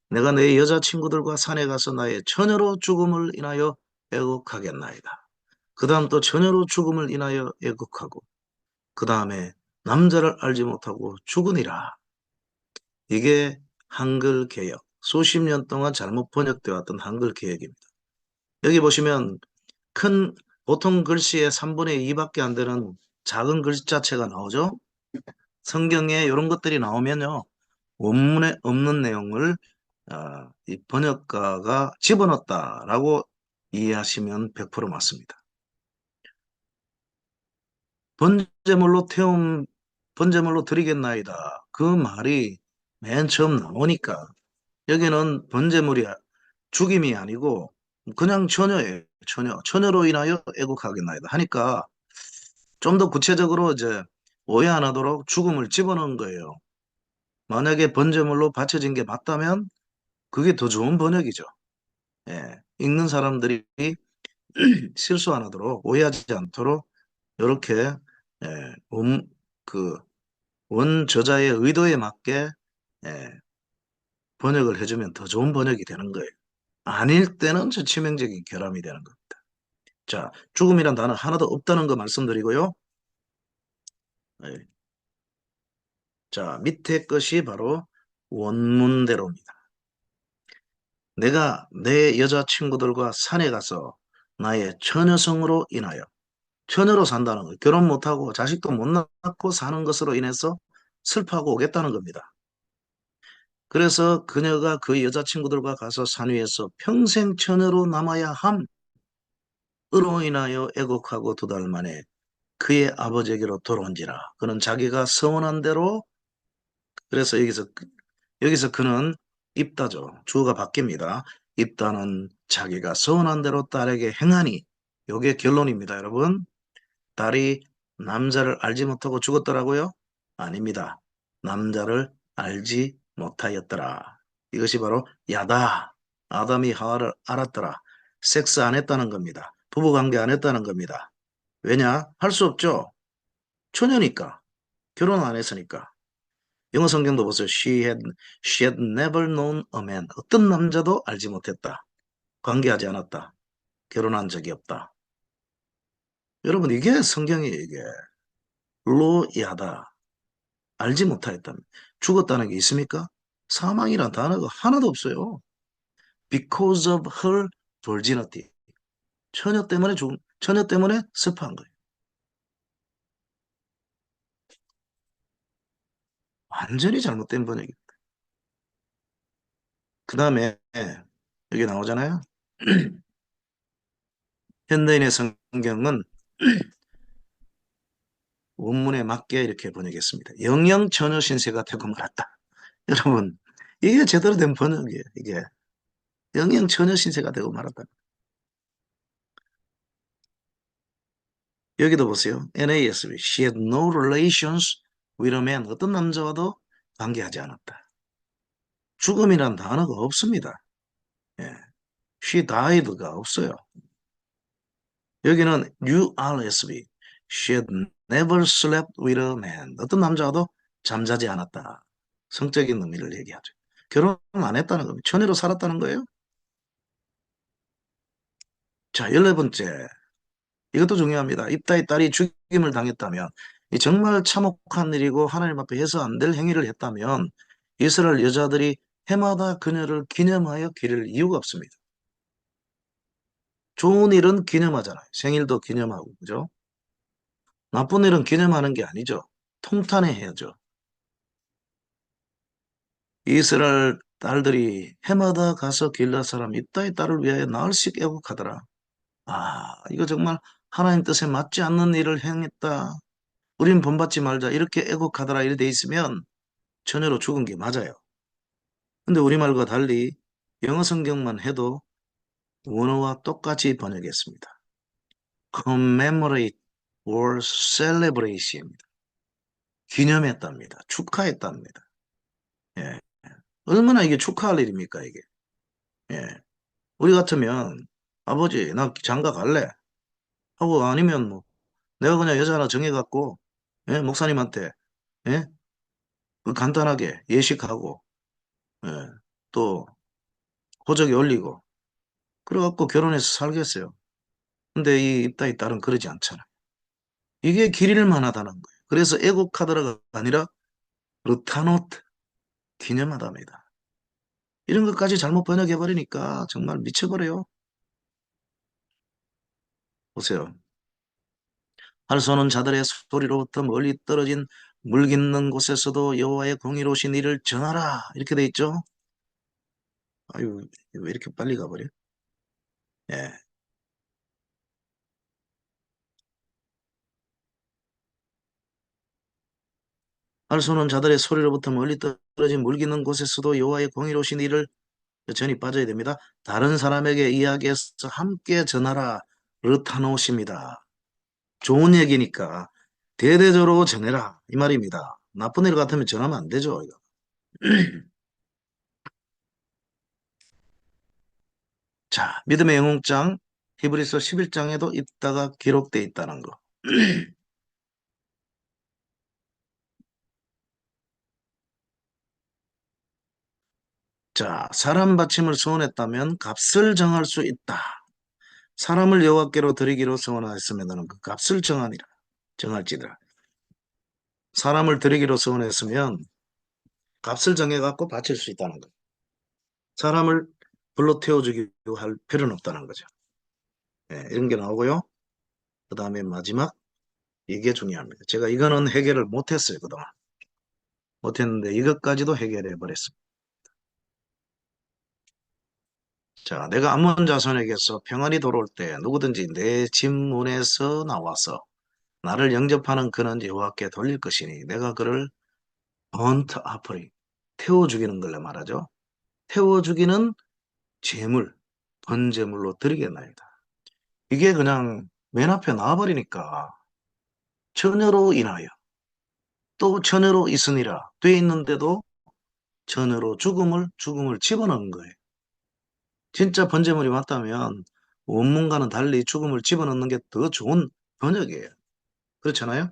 내가 내 여자친구들과 산에 가서 나의 처녀로 죽음을 인하여 애곡하겠나이다. 그 다음 또 처녀로 죽음을 인하여 애곡하고 그 다음에 남자를 알지 못하고 죽으니라. 이게 한글 개역. 수십 년 동안 잘못 번역되어 왔던 한글 개역입니다. 여기 보시면 큰 보통 글씨의 3분의 2밖에 안 되는 작은 글자체가 나오죠. 성경에 이런 것들이 나오면요. 원문에 없는 내용을 이 번역가가 집어넣었다라고 이해하시면 100% 맞습니다. 번제물로 드리겠나이다. 그 말이 맨 처음 나오니까 여기는 번제물이 죽임이 아니고 그냥 처녀예요. 처녀로 인하여 애국하겠나이다 하니까 좀 더 구체적으로 이제 오해 안 하도록 죽음을 집어넣은 거예요. 만약에 번제물로 바쳐진 게 맞다면 그게 더 좋은 번역이죠. 읽는 사람들이 실수 안 하도록, 오해하지 않도록 이렇게 예, 그 원저자의 의도에 맞게 예, 번역을 해주면 더 좋은 번역이 되는 거예요. 아닐 때는 저 치명적인 결함이 되는 겁니다. 자, 죽음이란 단어 하나도 없다는 거 말씀드리고요. 예. 자, 밑에 것이 바로 원문대로입니다. 내가 내 여자친구들과 산에 가서 나의 처녀성으로 인하여 처녀로 산다는 거, 결혼 못하고 자식도 못 낳고 사는 것으로 인해서 슬퍼하고 오겠다는 겁니다. 그래서 그녀가 그 여자친구들과 가서 산 위에서 평생 처녀로 남아야 함으로 인하여 애곡하고 2달 만에 그의 아버지에게로 돌아온지라. 그는 자기가 서원한 대로, 그래서 여기서 그는 입다죠. 주어가 바뀝니다. 입다는 자기가 서원한 대로 딸에게 행하니, 요게 결론입니다, 여러분. 딸이 남자를 알지 못하고 죽었더라고요? 아닙니다. 남자를 알지 못하였더라. 이것이 바로 야다. 아담이 하와를 알았더라. 섹스 안 했다는 겁니다. 부부관계 안 했다는 겁니다. 왜냐? 할 수 없죠. 처녀니까. 결혼 안 했으니까. 영어 성경도 보세요. She had never known a man. 어떤 남자도 알지 못했다. 관계하지 않았다. 결혼한 적이 없다. 여러분, 이게 성경이에요, 이게. 로야다. 알지 못하였다. 죽었다는 게 있습니까? 사망이란 단어가 하나도 없어요. Because of her virginity. 처녀 때문에 슬퍼한 거예요. 완전히 잘못된 번역입니다. 그 다음에 여기 나오잖아요. 현대인의 성경은 원문에 맞게 이렇게 번역했습니다. 영영처녀 신세가 되고 말았다. 여러분, 이게 제대로 된 번역이에요. 이게 영영처녀 신세가 되고 말았다. 여기도 보세요. NASB. She had no relations with a man. 어떤 남자와도 관계하지 않았다. 죽음이란 단어가 없습니다. 예. She died가 없어요. 여기는 URSB. She had never slept with a man. 어떤 남자와도 잠자지 않았다. 성적인 의미를 얘기하죠. 결혼 안 했다는 겁니다. 처녀로 살았다는 거예요. 자, 14번째. 이것도 중요합니다. 입다의 딸이 죽임을 당했다면, 이 정말 참혹한 일이고 하나님 앞에 해서 안 될 행위를 했다면 이스라엘 여자들이 해마다 그녀를 기념하여 기릴 이유가 없습니다. 좋은 일은 기념하잖아요. 생일도 기념하고, 그죠? 나쁜 일은 기념하는 게 아니죠. 통탄해야죠. 이스라엘 딸들이 해마다 가서 길라 사람 입다의 딸을 위하여 나흘씩 애국하더라. 아, 이거 정말 하나님 뜻에 맞지 않는 일을 행했다. 우린 본받지 말자. 이렇게 애국하더라. 이렇게 돼 있으면 처녀로 죽은 게 맞아요. 근데 우리말과 달리 영어 성경만 해도 원어와 똑같이 번역했습니다. commemorate or celebrate입니다. 기념했답니다. 축하했답니다. 예. 얼마나 이게 축하할 일입니까, 이게. 예. 우리 같으면 아버지, 나 장가 갈래. 하고 아니면 뭐 내가 그냥 여자 하나 정해갖고 예? 목사님한테 예? 그 간단하게 예식하고 예? 또 호적에 올리고 그래갖고 결혼해서 살겠어요. 근데 이 입다의 딸은 그러지 않잖아요. 이게 길일 만하다는 거예요. 그래서 애국하다가 아니라 르타노트 기념하답니다. 이런 것까지 잘못 번역해버리니까 정말 미쳐버려요. 보세요. 할 쏘는 자들의 소리로부터 멀리 떨어진 물 깃는 곳에서도 여호와의 공의로우신 이를 전하라. 이렇게 돼 있죠. 아유, 왜 이렇게 빨리 가버려? 예. 할 쏘는 자들의 소리로부터 멀리 떨어진 물 깃는 곳에서도 여호와의 공의로우신 이를 전이 빠져야 됩니다. 다른 사람에게 이야기해서 함께 전하라. 르타노십니다. 좋은 얘기니까 대대적으로 전해라. 이 말입니다. 나쁜 일 같으면 전하면 안 되죠. 이거. 자, 믿음의 영웅장 히브리서 11장에도 있다가 기록되어 있다는 거. 자, 사람 바침을 서원했다면 값을 정할 수 있다. 사람을 여호와께로 드리기로 서원하였으면 너는 그 값을 정하니라. 정할지니라. 사람을 드리기로 서원했으면 값을 정해갖고 바칠 수 있다는 거. 사람을 불러 태워주기로 할 필요는 없다는 거죠. 예, 이런 게 나오고요. 그 다음에 마지막, 이게 중요합니다. 제가 이거는 해결을 못했어요, 그동안. 못했는데 이것까지도 해결해 버렸습니다. 자, 내가 암몬 자손에게서 평안이 돌아올 때 누구든지 내 집 문에서 나와서 나를 영접하는 그는 여호와께 돌릴 것이니 내가 그를 번트 아프리 태워 죽이는 걸로 말하죠. 태워 죽이는 제물, 번제물로 드리겠나이다. 이게 그냥 맨 앞에 나와버리니까 처녀로 인하여 또 처녀로 있으니라 돼 있는데도 처녀로 죽음을 집어넣은 거예요. 진짜 번제물이 맞다면 원문과는 달리 죽음을 집어넣는 게 더 좋은 번역이에요. 그렇잖아요?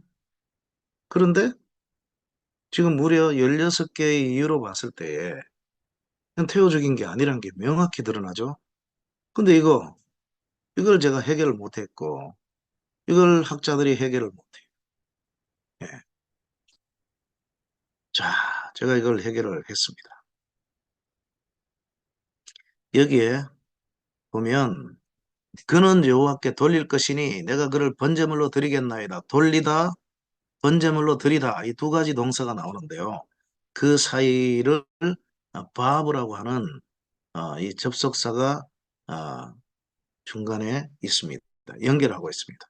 그런데 지금 무려 16개의 이유로 봤을 때에 그냥 태워 죽인 게 아니란 게 명확히 드러나죠. 근데 이걸 제가 해결을 못했고 이걸 학자들이 해결을 못해요. 예. 자, 제가 이걸 해결을 했습니다. 여기에 보면 그는 여호와께 돌릴 것이니 내가 그를 번제물로 드리겠나이다. 돌리다, 번제물로 드리다 이 두 가지 동사가 나오는데요. 그 사이를 바브라고 하는 이 접속사가 아, 중간에 있습니다. 연결하고 있습니다.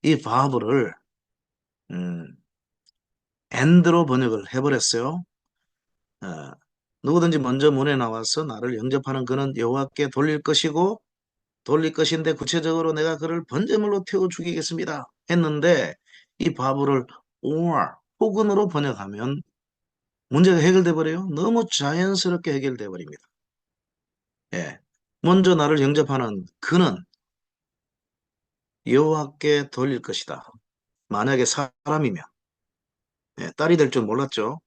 이 바브를 and로 번역을 해버렸어요. 어, 누구든지 먼저 문에 나와서 나를 영접하는 그는 여호와께 돌릴 것이고 돌릴 것인데 구체적으로 내가 그를 번제물로 태워 죽이겠습니다 했는데 이 바브를 or 혹은으로 번역하면 문제가 해결돼 버려요. 너무 자연스럽게 해결돼 버립니다. 예. 먼저 나를 영접하는 그는 여호와께 돌릴 것이다. 만약에 사람이면 예, 딸이 될 줄 몰랐죠.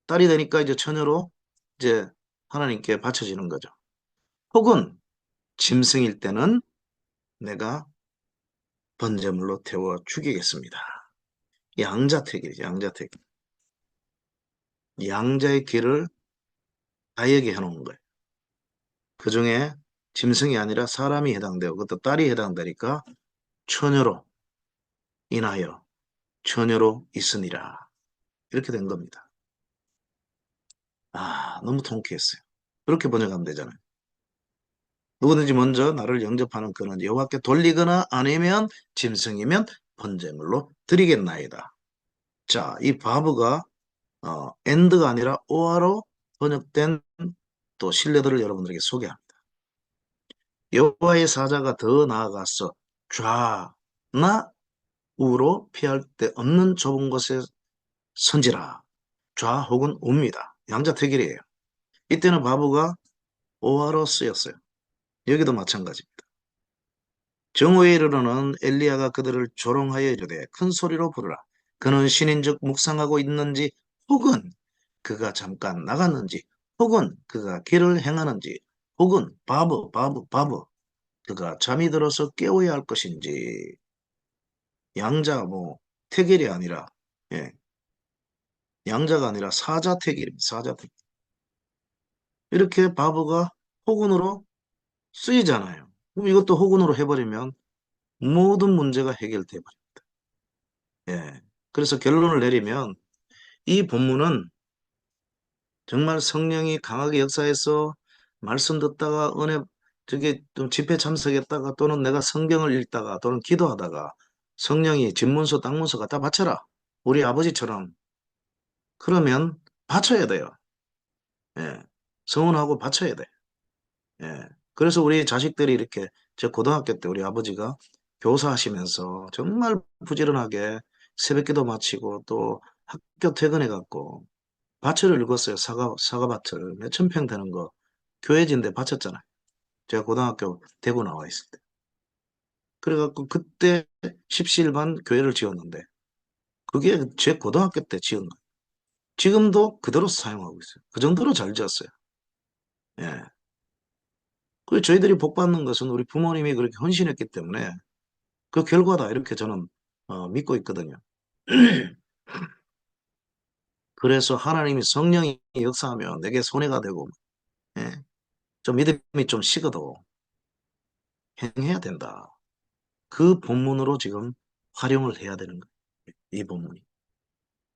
딸이 되니까 이제 처녀로 이제 하나님께 바쳐지는 거죠. 혹은 짐승일 때는 내가 번제물로 태워 죽이겠습니다. 양자택일이죠. 양자택. 양자의 길을 아이에게 해놓은 거예요. 그 중에 짐승이 아니라 사람이 해당되고 그것도 딸이 해당되니까 처녀로 인하여 처녀로 있으니라. 이렇게 된 겁니다. 너무 통쾌했어요. 그렇게 번역하면 되잖아요. 누구든지 먼저 나를 영접하는 그는 여호와께 돌리거나 아니면 짐승이면 번제물로 드리겠나이다. 자, 이 바브가 and가 아니라 or로 번역된 또 신뢰들을 여러분들에게 소개합니다. 여호와의 사자가 더 나아가서 좌나 우로 피할 데 없는 좁은 곳에 선지라. 좌 혹은 우입니다. 양자택일이에요. 이때는 바브가 오화로 쓰였어요. 여기도 마찬가지입니다. 정오에 이르러는 엘리야가 그들을 조롱하여 이르되 큰 소리로 부르라. 그는 신인즉 묵상하고 있는지 혹은 그가 잠깐 나갔는지 혹은 그가 길을 행하는지 혹은 바브 그가 잠이 들어서 깨워야 할 것인지 양자 태길이 아니라 예, 양자가 아니라 사자택일입니다. 사자택일. 이렇게 바브가 혹은으로 쓰이잖아요. 그럼 이것도 혹은으로 해버리면 모든 문제가 해결돼 버립니다. 예. 그래서 결론을 내리면 이 본문은 정말 성령이 강하게 역사해서 말씀 듣다가 은혜 저게 좀 집회 참석했다가 또는 내가 성경을 읽다가 또는 기도하다가 성령이 집문서 땅문서 갖다 바쳐라. 우리 아버지처럼 그러면 바쳐야 돼요. 예. 서운하고 바쳐야 돼. 예. 그래서 우리 자식들이 이렇게 제 고등학교 때 우리 아버지가 교사하시면서 정말 부지런하게 새벽기도 마치고 또 학교 퇴근해 갖고 밭을 읽었어요. 사과밭을 몇천 평 되는 거 교회진데 바쳤잖아요. 제가 고등학교 대구 나와 있을 때. 그래갖고 그때 십시일반 교회를 지었는데 그게 제 고등학교 때 지은 거예요. 지금도 그대로 사용하고 있어요. 그 정도로 잘 지었어요. 예. 그 저희들이 복 받는 것은 우리 부모님이 그렇게 헌신했기 때문에 그 결과다 이렇게 저는 믿고 있거든요. 그래서 하나님이 성령이 역사하면 내게 손해가 되고 예, 좀 믿음이 좀 식어도 행해야 된다. 그 본문으로 지금 활용을 해야 되는 거예요. 이 본문이.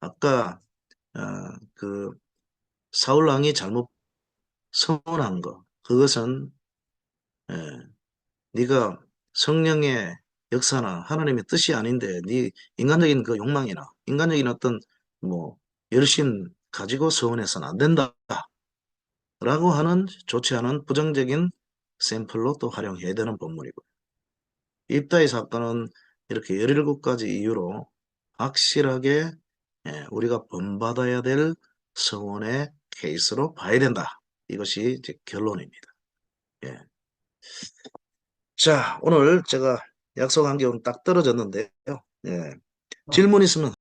아까 어, 그 사울 왕이 잘못 서운한 거 그것은 예, 네가 성령의 역사나 하나님의 뜻이 아닌데 네 인간적인 그 욕망이나 인간적인 어떤 뭐 열심 가지고 서운해서는 안 된다. 라고 하는 좋지 않은 부정적인 샘플로 또 활용해야 되는 본문이고 입다의 사건은 이렇게 17가지 이유로 확실하게 우리가 본받아야 될 서원의 케이스로 봐야 된다. 이것이 이제 결론입니다. 예. 자, 오늘 제가 약속한 게 딱 떨어졌는데요. 예. 질문 있으면